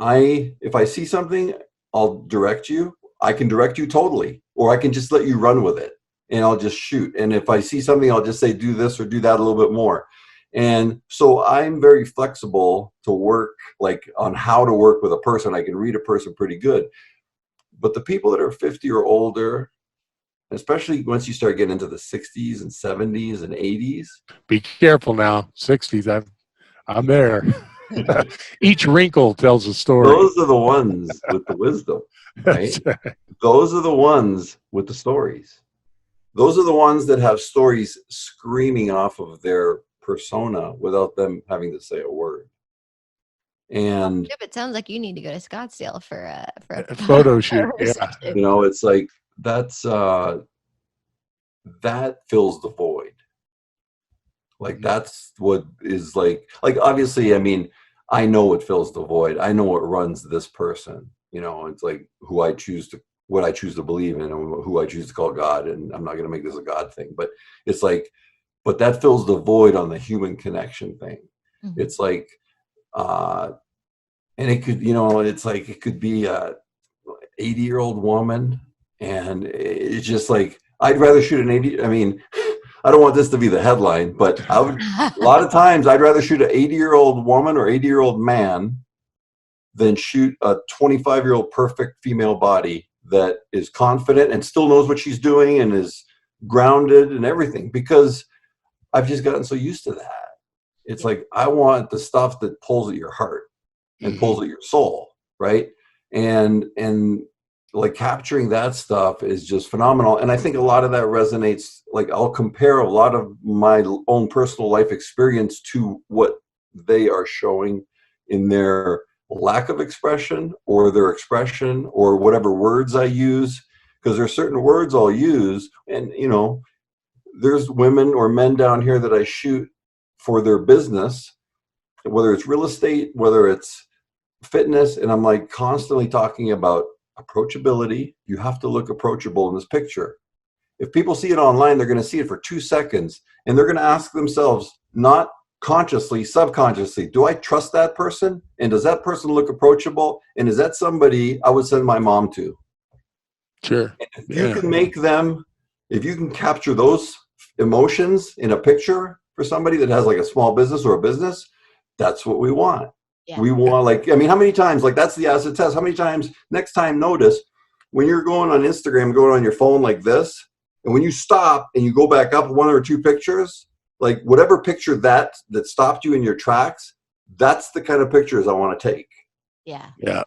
If I see something, I'll direct you. I can direct you totally, or I can just let you run with it and I'll just shoot. And if I see something, I'll just say, do this or do that a little bit more. And so I'm very flexible to work, like on how to work with a person. I can read a person pretty good. But the people that are 50 or older, especially once you start getting into the 60s and 70s and 80s. Be careful now. 60s, I'm there. Each wrinkle tells a story. Those are the ones with the wisdom, right? Those are the ones with the stories. Those are the ones that have stories screaming off of their persona without them having to say a word. And it sounds like you need to go to Scottsdale for a photo shoot. Yeah. You know, it's like that fills the void. Like that's what is like obviously, I mean, I know what fills the void. I know what runs this person. You know, it's like what I choose to believe in, and who I choose to call God. And I'm not going to make this a God thing, but it's like, but that fills the void on the human connection thing. Mm-hmm. It's like, and it could, you know, it's like, it could be a 80-year-old woman, and it's just like, I'd rather shoot an 80. I mean, I don't want this to be the headline, but a lot of times I'd rather shoot an 80-year-old woman or 80-year-old man than shoot a 25-year-old perfect female body that is confident and still knows what she's doing and is grounded and everything, because I've just gotten so used to that. It's like, I want the stuff that pulls at your heart and pulls at your soul, right? And like capturing that stuff is just phenomenal. And I think a lot of that resonates. Like, I'll compare a lot of my own personal life experience to what they are showing in their lack of expression or their expression or whatever words I use, because there's certain words I'll use. And, you know, there's women or men down here that I shoot for their business, whether it's real estate, whether it's fitness. And I'm like constantly talking about approachability. You have to look approachable in this picture. If people see it online, they're going to see it for 2 seconds and they're going to ask themselves, not consciously, subconsciously, do I trust that person? And does that person look approachable? And is that somebody I would send my mom to? Sure. And if you can make them, if you can capture those emotions in a picture for somebody that has like a small business or a business, that's what we want. Yeah. We want, like, I mean, how many times, like, that's the acid test. How many times, next time, notice when you're going on Instagram, going on your phone like this, and when you stop and you go back up 1 or 2 pictures, like whatever picture that stopped you in your tracks, that's the kind of pictures I want to take. Yeah. Yeah.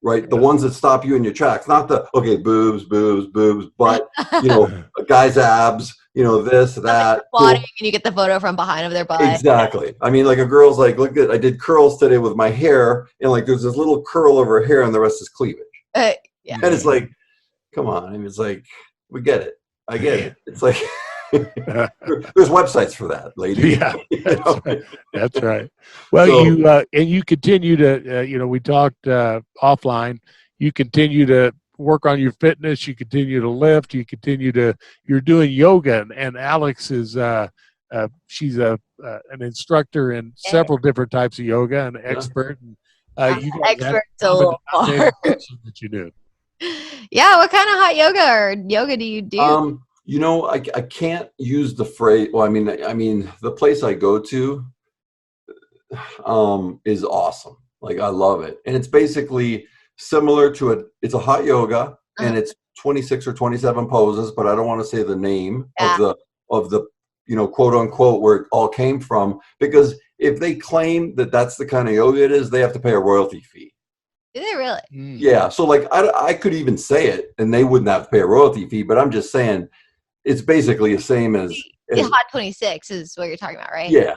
Right. The ones that stop you in your tracks, not the, okay, boobs, but, you know, a guy's abs, you know, this, that. Cool. And you get the photo from behind of their butt. Exactly. I mean, like a girl's like, look at, I did curls today with my hair, and like there's this little curl of her hair and the rest is cleavage. Yeah. And it's like, come on. And it's like, we get it. I get it. It's like, there's websites for that, lady. Yeah, that's right. That's right. Well, so, you continue to, you know, we talked offline. You continue to work on your fitness. You continue to lift. You're doing yoga, and Alex is she's an instructor in several different types of yoga, and expert. And you got expert's a little hard. That you do. Yeah. What kind of hot yoga or yoga do you do? You know, I can't use the phrase. Well, I mean, the place I go to is awesome. Like, I love it, and it's basically similar to it's a hot yoga, and it's 26 or 27 poses. But I don't want to say the name of the you know, quote unquote, where it all came from, because if they claim that that's the kind of yoga it is, they have to pay a royalty fee. Do they really? Yeah. So like, I could even say it, and they wouldn't have to pay a royalty fee. But I'm just saying, it's basically the same as the Hot 26 is what you're talking about, right? Yeah.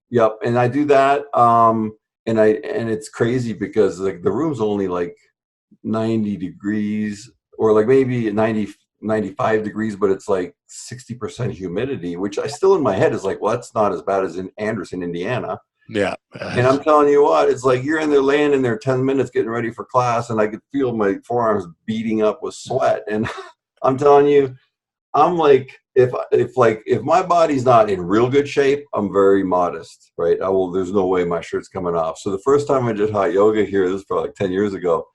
Yep. And I do that. And it's crazy because like the room's only like 90 degrees or like maybe 95 degrees, but it's like 60% humidity, which I still in my head is like, well, that's not as bad as in Anderson, Indiana. Yeah. And I'm telling you what, it's like you're in there laying in there 10 minutes getting ready for class, and I could feel my forearms beating up with sweat. And I'm telling you, I'm like, if my body's not in real good shape, I'm very modest, right? There's no way my shirt's coming off. So the first time I did hot yoga here, this was probably like 10 years ago,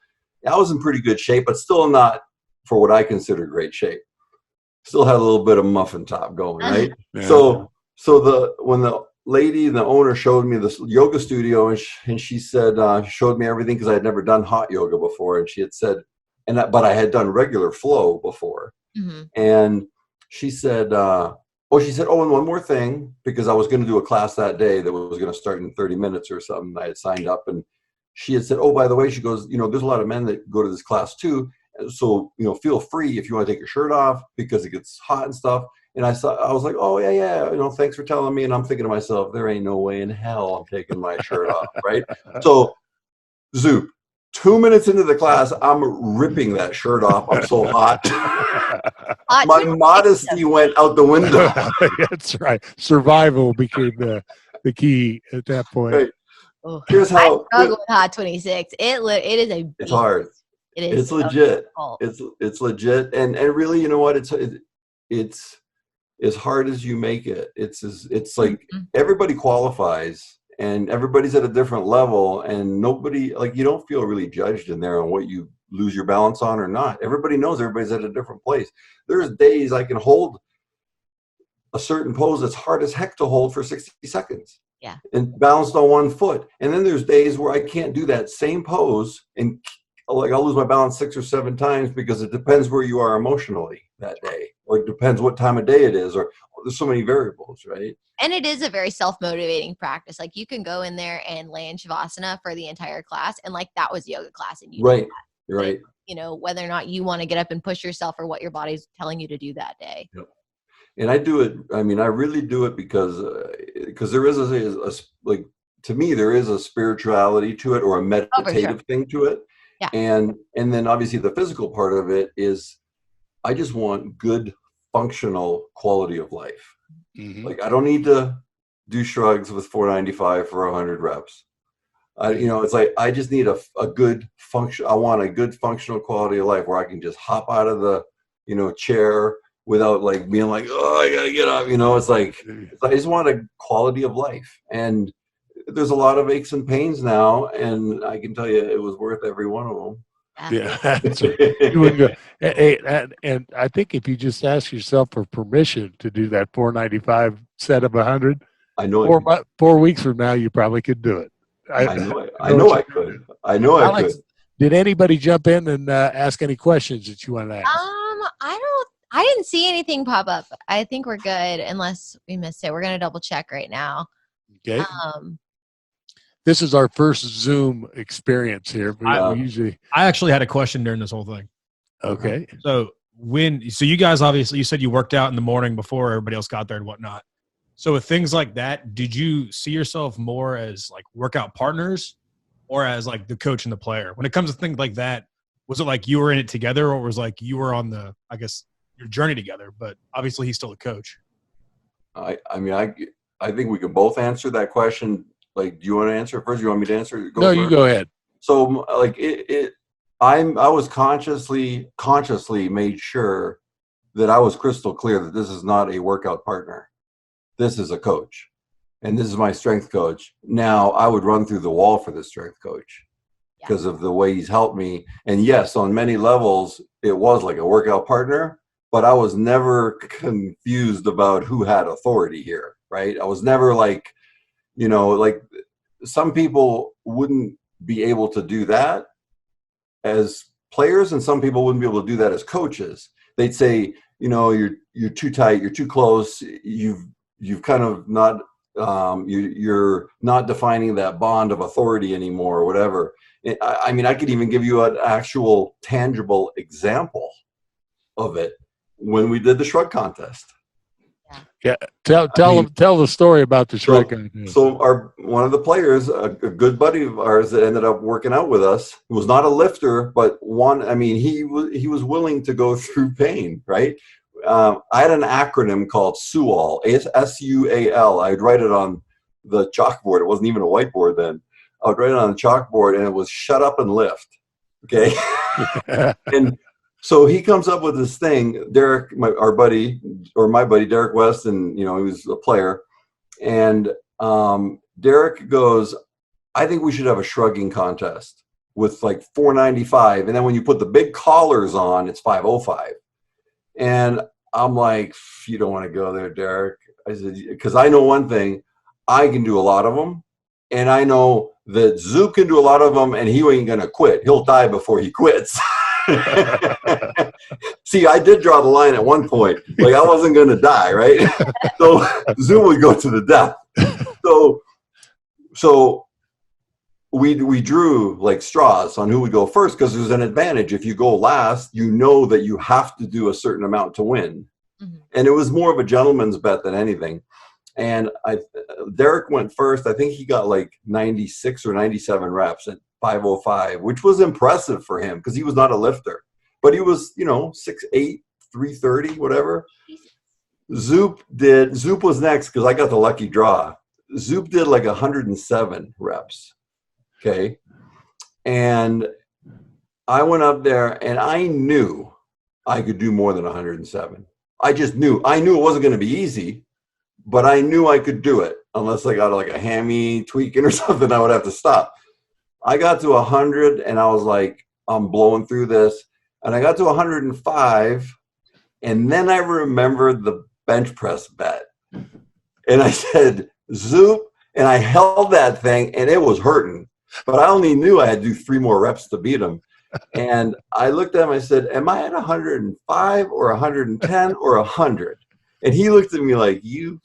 I was in pretty good shape, but still not for what I consider great shape. Still had a little bit of muffin top going, right? Yeah. So when the lady, the owner, showed me this yoga studio, and she said, showed me everything, because I had never done hot yoga before, and she had said, but I had done regular flow before. Mm-hmm. And she said, and one more thing, because I was going to do a class that day that was going to start in 30 minutes or something. I had signed up, and she had said, oh, by the way, she goes, you know, there's a lot of men that go to this class too. So, you know, feel free if you want to take your shirt off, because it gets hot and stuff. And I was like, oh, yeah, you know, thanks for telling me. And I'm thinking to myself, there ain't no way in hell I'm taking my shirt off, right? So, Zup, 2 minutes into the class, I'm ripping that shirt off. I'm so hot. My modesty went out the window. That's right. Survival became the key at that point. Right. Here's how. I struggle with Hot 26. It is a beast. It's hard. It's legit. It's legit. And really, you know what? It's as hard as you make it. It's like everybody qualifies, and everybody's at a different level, and nobody, like, you don't feel really judged in there on what you lose your balance on or not. Everybody knows everybody's at a different place. There's days I can hold a certain pose that's hard as heck to hold for 60 seconds. Yeah. And balanced on one foot. And then there's days where I can't do that same pose, and like I'll lose my balance 6 or 7 times, because it depends where you are emotionally that day, or it depends what time of day it is, or there's so many variables, right? And it is a very self-motivating practice. Like, you can go in there and lay in Shavasana for the entire class, and like that was yoga class, and you right, right. You know, whether or not you want to get up and push yourself, or what your body's telling you to do that day. Yep. And I do it. I mean, I really do it because there is a like to me, there is a spirituality to it or a meditative thing to it. Yeah. And then obviously the physical part of it is I just want good functional quality of life. Mm-hmm. Like I don't need to do shrugs with 495 for 100 reps. It's like I just need a good function. I want a good functional quality of life where I can just hop out of the chair without like being like, oh, I gotta get up. It's like I just want a quality of life. And there's a lot of aches and pains now, and I can tell you it was worth every one of them. Yeah, you wouldn't go. And I think if you just ask yourself for permission to do that 495 set of 100, I know 4 weeks from now you probably could do it. I know I could. Alex, did anybody jump in and ask any questions that you want to ask? I didn't see anything pop up. I think we're good unless we missed it. We're gonna double check right now. Okay. This is our first Zoom experience here. I actually had a question during this whole thing. Okay. So you guys obviously, you said you worked out in the morning before everybody else got there and whatnot. So with things like that, did you see yourself more as like workout partners or as like the coach and the player? When it comes to things like that, was it like you were in it together or was like you were on your journey together, but obviously he's still a coach? I think we can both answer that question. Like, do you want to answer it first? Do you want me to answer? You go ahead. So, like, I was consciously made sure that I was crystal clear that this is not a workout partner. This is a coach, and this is my strength coach. Now, I would run through the wall for this strength coach because of the way he's helped me. And yes, on many levels, it was like a workout partner, but I was never confused about who had authority here, right? I was never like, like some people wouldn't be able to do that as players, and some people wouldn't be able to do that as coaches. They'd say, you're too tight, you're too close, you've kind of not, you're not defining that bond of authority anymore, or whatever. I could even give you an actual tangible example of it when we did the shrug contest. Yeah, tell the story about the shrug contest. So one of the players, a good buddy of ours that ended up working out with us, was not a lifter, but he was willing to go through pain, right? I had an acronym called SUAL, SUAL. I'd write it on the chalkboard. It wasn't even a whiteboard then. I would write it on the chalkboard, and it was shut up and lift. Okay. And so he comes up with this thing, Derek, my buddy, Derek West, and, he was a player. And Derek goes, I think we should have a shrugging contest with like 495. And then when you put the big collars on, it's 505. And I'm like, you don't want to go there, Derek. I said, because I know one thing, I can do a lot of them. And I know that Zup can do a lot of them, and he ain't going to quit. He'll die before he quits. See, I did draw the line at one point. Like, I wasn't going to die, right? So Zup would go to the death. So we drew like straws on who would go first, because there's an advantage. If you go last, you know that you have to do a certain amount to win. Mm-hmm. And it was more of a gentleman's bet than anything. And Derek went first. I think he got like 96 or 97 reps at 505, which was impressive for him because he was not a lifter. But he was, 6'8", 330, whatever. Zup was next because I got the lucky draw. Zup did like 107 reps. Okay. And I went up there and I knew I could do more than 107. I just knew. I knew it wasn't going to be easy, but I knew I could do it unless I got like a hammy tweaking or something. I would have to stop. I got to 100 and I was like, I'm blowing through this. And I got to 105. And then I remembered the bench press bet. And I said, Zup. And I held that thing and it was hurting. But I only knew I had to do 3 more reps to beat him. And I looked at him, I said, am I at 105 or 110 or 100? And he looked at me like, you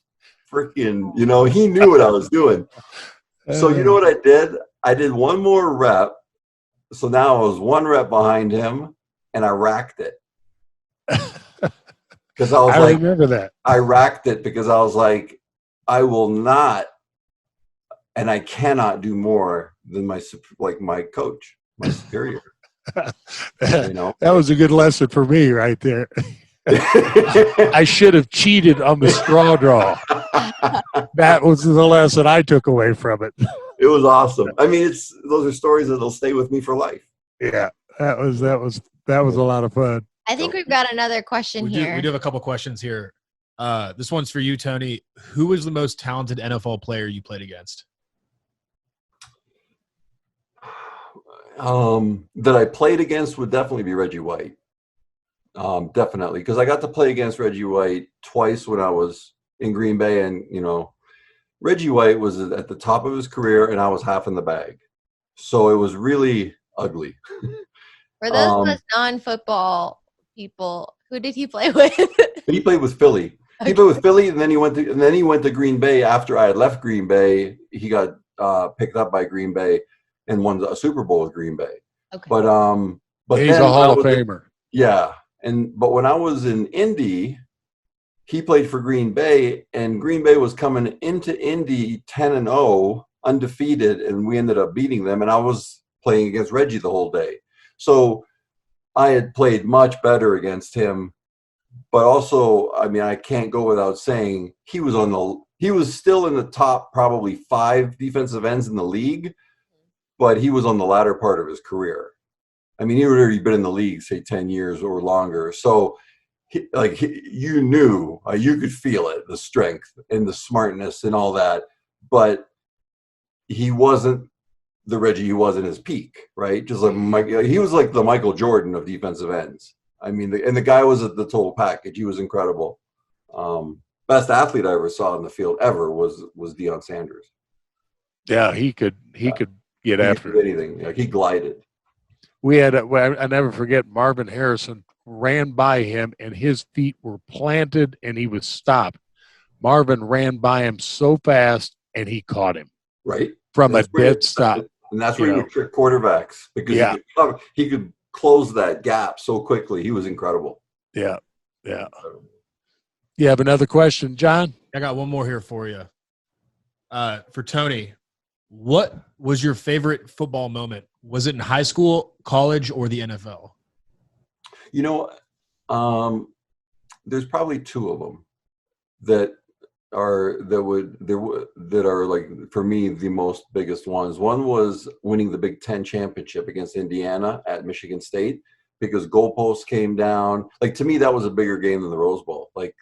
freaking, he knew what I was doing. So you know what I did? I did 1 more rep. So now I was 1 rep behind him and I racked it. Because I remember that. I racked it because I was like, I will not and I cannot do more than my coach, my superior. You know, that was a good lesson for me right there. I should have cheated on the straw draw. That was the lesson I took away from it. It was awesome. I mean, those are stories that'll stay with me for life. Yeah, that was a lot of fun. I think we've got another question here. We do have a couple questions here. This one's for you, Tony. Who was the most talented NFL player you played against? That I played against would definitely be Reggie White. Definitely, because I got to play against Reggie White twice when I was in Green Bay, and Reggie White was at the top of his career, and I was half in the bag, so it was really ugly. For those of us non-football people, who did he play with? He played with Philly. Okay. He played with Philly, and then he went to Green Bay after I had left Green Bay. He got picked up by Green Bay and won a Super Bowl with Green Bay. Okay. But he's a Hall of Famer. Yeah. But when I was in Indy, he played for Green Bay, and Green Bay was coming into Indy 10-0, undefeated, and we ended up beating them. And I was playing against Reggie the whole day. So I had played much better against him. But also, I mean, I can't go without saying he was still in the top probably 5 defensive ends in the league, but he was on the latter part of his career. I mean, he had already been in the league, say 10 years or longer. So you knew, you could feel it, the strength and the smartness and all that, but he wasn't the Reggie he was in his peak, right? Just like he was like the Michael Jordan of defensive ends. I mean, the guy was at the total package. He was incredible. Best athlete I ever saw in the field ever was Deion Sanders. Yeah, he could get after anything. Like, he glided. We had I never forget, Marvin Harrison ran by him and his feet were planted and he was stopped. Marvin ran by him so fast and he caught him. Right. From a dead stop. And that's where you would trick quarterbacks, because he could close that gap so quickly. He was incredible. Yeah. Yeah. You have another question, John? I got one more here for you. For Tony, what was your favorite football moment? Was it in high school, college, or the NFL? There's probably 2 of them that are like, for me, the most biggest ones. One was winning the Big Ten championship against Indiana at Michigan State, because goalposts came down. Like, to me, that was a bigger game than the Rose Bowl. Like,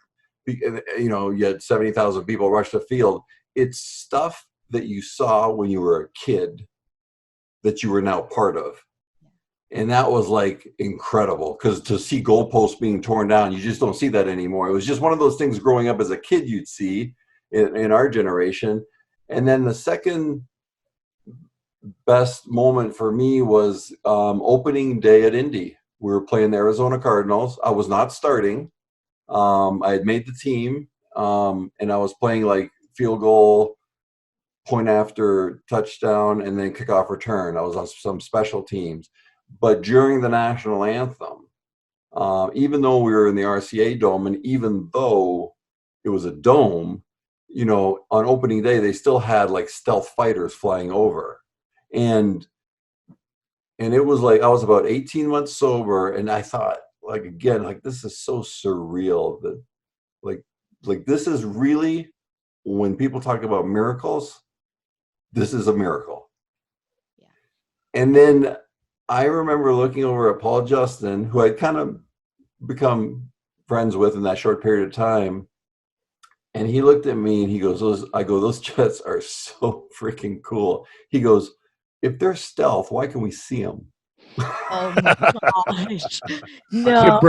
you had 70,000 people rush the field. It's stuff that you saw when you were a kid that you were now part of. And that was like incredible, because to see goalposts being torn down, you just don't see that anymore. It was just one of those things growing up as a kid you'd see in our generation. And then the second best moment for me was opening day at Indy. We were playing the Arizona Cardinals. I was not starting. I had made the team, and I was playing like field goal, point after touchdown, and then kickoff return. I was on some special teams. But during the national anthem, even though we were in the RCA Dome, and even though it was a dome, on opening day, they still had like stealth fighters flying over. And it was like, I was about 18 months sober, and I thought, like, again, like, this is so surreal that like this is really, when people talk about miracles, this is a miracle. Yeah. And then I remember looking over at Paul Justin, who I'd kind of become friends with in that short period of time. And he looked at me and he goes, those jets are so freaking cool. He goes, if they're stealth, why can we see them? Oh my gosh. No.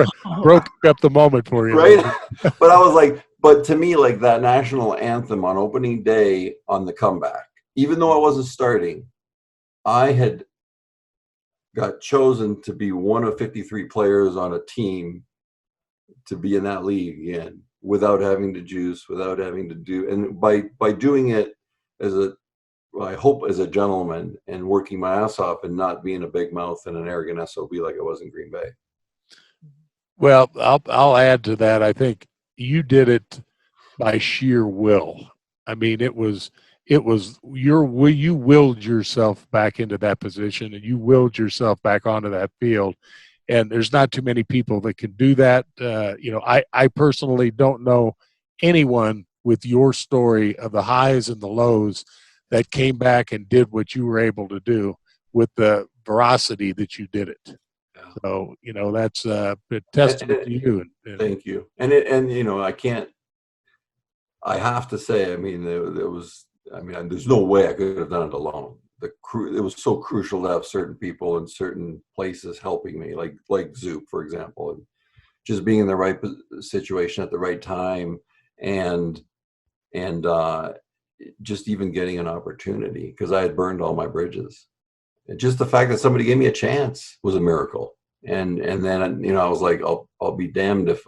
Broke up the moment for you. Right? But I was like, but to me, like, that national anthem on opening day on the comeback, even though I wasn't starting, I had got chosen to be one of 53 players on a team to be in that league again, without having to juice, without having to do, and by doing it I hope as a gentleman, and working my ass off, and not being a big mouth and an arrogant SOB like I was in Green Bay. Well, I'll add to that. I think you did it by sheer will. I mean, it was you willed yourself back into that position, and you willed yourself back onto that field. And there's not too many people that can do that. I personally don't know anyone with your story of the highs and the lows that came back and did what you were able to do with the veracity that you did it. So, that's a testament to you. Thank you. And I have to say, there's no way I could have done it alone. It was so crucial to have certain people in certain places helping me, like Zup, for example, and just being in the right situation at the right time, and just even getting an opportunity, because I had burned all my bridges. And just the fact that somebody gave me a chance was a miracle. And then I was like, I'll be damned if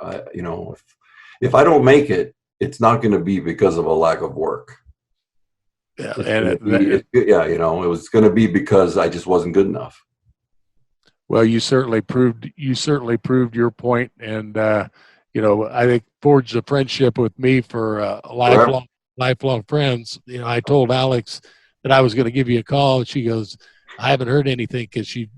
I don't make it, it's not going to be because of a lack of work. Yeah, it was going to be because I just wasn't good enough. Well, you certainly proved your point, and I think forged a friendship with me for lifelong friends. I told Alex that I was going to give you a call, and she goes, "I haven't heard anything," because she.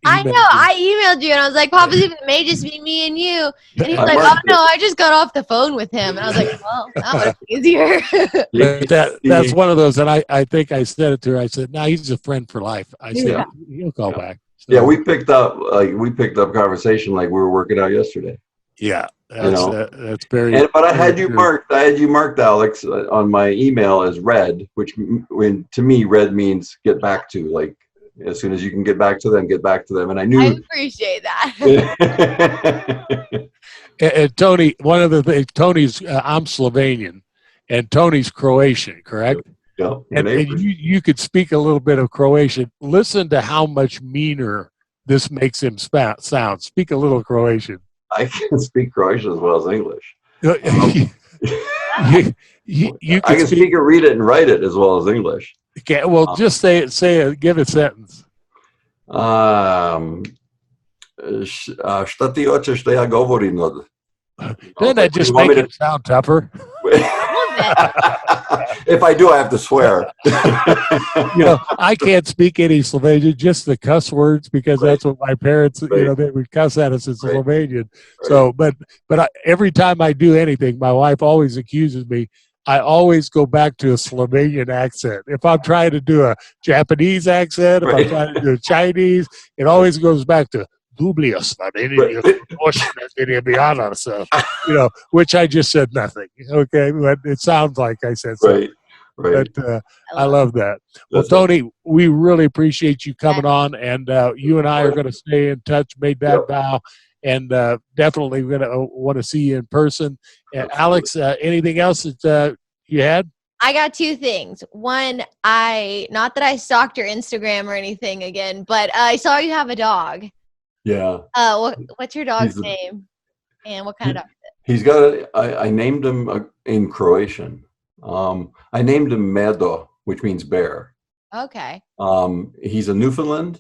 I know. I emailed you and I was like, Papa Zup, it may just be me and you. And he's like, oh, no, I just got off the phone with him. And I was like, well, that would have been easier. That's one of those. And I think I said it to her. I said, no, he's a friend for life. I said, he'll call back. So, yeah, we picked up conversation like we were working out yesterday. Yeah, that's very. But I had you marked. Alex, on my email as read, which to me, read means get back to. Like, as soon as you can get back to them, get back to them. And I knew. I appreciate that. And Tony, one of the things, Tony's, I'm Slovenian, and Tony's Croatian, correct? Yeah. And you could speak a little bit of Croatian. Listen to how much meaner this makes him sound. Speak a little Croatian. I can speak Croatian as well as English. You I can speak it, read it, and write it as well as English. Okay, well, just say it. Give a sentence. Šta ti hoćeš da ja govorim? Doesn't that just make it sound tougher? If I do, I have to swear. I can't speak any Slovenian, just the cuss words, because that's what my parents, they would cuss at us in Slovenian. Right. So, but every time I do anything, my wife always accuses me. I always go back to a Slovenian accent. If I'm trying to do a Japanese accent, if I'm trying to do a Chinese, it always goes back to Dublius, which I just said nothing. Okay, but it sounds like I said something. Right. But I love that. Well, Tony, we really appreciate you coming on, and you and I are going to stay in touch. Made that vow. And definitely going to want to see you in person. Alex, anything else that you had? I got two things. One, not that I stalked your Instagram or anything again, but I saw you have a dog. Yeah. What's your dog's name? And what kind of dog is it? I named him in Croatian. I named him Medo, which means bear. Okay. He's a Newfoundland.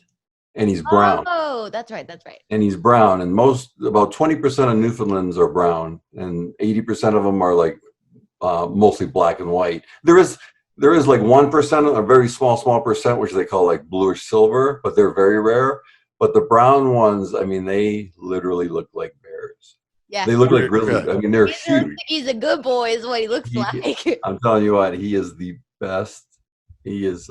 And he's brown. Oh, that's right. And he's brown. And about 20% of Newfoundlands are brown, and 80% of them are like mostly black and white. There is like 1%, a very small percent, which they call like bluish silver, but they're very rare. But the brown ones, they literally look like bears. Yeah, they look like really. They're huge. He's a good boy, is what he looks like. I'm telling you what, he is the best. He is,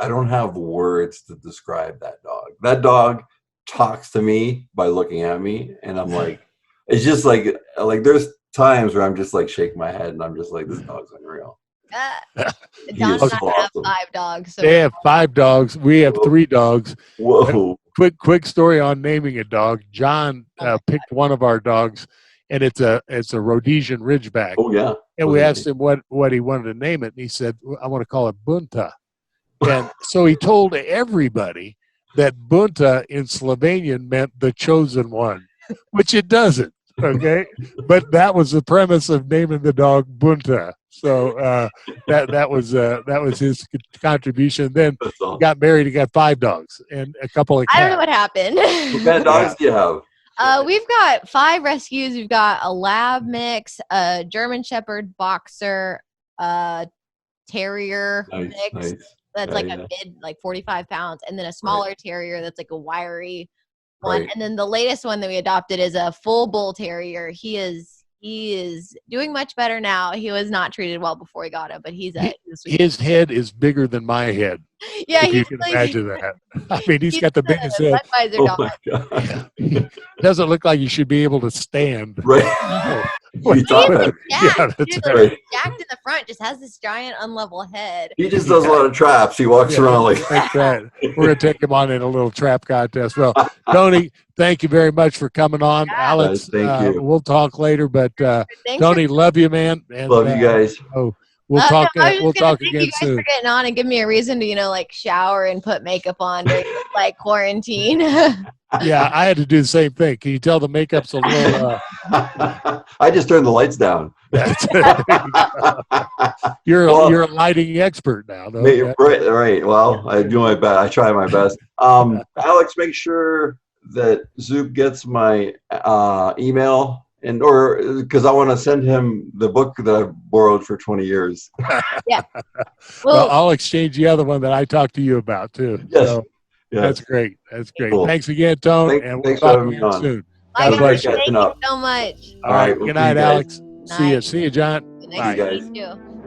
I don't have words to describe that dog. That dog talks to me by looking at me, and I'm like, it's just like there's times where I'm just like shaking my head, and I'm just like, this dog's unreal. Don and I have 5 dogs. So they have 5 dogs. We have 3 dogs. Whoa. Quick story on naming a dog. John picked one of our dogs, and it's a Rhodesian Ridgeback. Oh, yeah. And we asked him what he wanted to name it, and he said, I want to call it Bunta. And so he told everybody that Bunta in Slovenian meant the chosen one, which it doesn't, okay? But that was the premise of naming the dog Bunta. So that was his contribution. Then he got married, he got 5 dogs and a couple of cats. I don't know what happened. What kind of dogs do you have? We've got 5 rescues. We've got a lab mix, a German Shepherd boxer, terrier Nice, mix. nice. That's Yeah, like yeah. a mid, like 45 pounds, and then a smaller terrier that's like a wiry one. Right. And then the latest one that we adopted is a full bull terrier. He is doing much better now. He was not treated well before we got him, but he's a sweet His head is bigger than my head. yeah, If you he's can like, imagine that. I mean, he's got the biggest head. Budweiser Oh dog. my God. Doesn't look like he should be able to stand. Right. You thought that. Yeah, Jacked, that's dude, right. like, jacked in the front, just has this giant unlevel head. He just does a lot of traps. He walks Yeah, around like that's right. We're going to take him on in a little trap contest. Well, Tony, thank you very much for coming on. Yeah. Alex, Thank you. we'll talk later, but Thanks Tony, love you, man. And, love you guys. We'll talk. No, I was just We'll gonna talk thank again you guys soon. for getting on and give me a reason to, like shower and put makeup on during like quarantine. Yeah, I had to do the same thing. Can you tell the makeup's a little? I just turned the lights down. You're a lighting expert now, though. Yeah. Right. Well, I do my best. I try my best. Alex, make sure that Zoop gets my email, or because I want to send him the book that I've borrowed for 20 years. Yeah. Well, I'll exchange the other one that I talked to you about too. Yes. So, Yes. that's great. That's great. Cool. Thanks again, Tone, and we'll thanks for talk having me again on. soon. Bye, God guys. bless you. Thank Catching you up. so much. All right. we'll Good see you night, guys. Alex. See you, John. Good Bye, night, guys. you too.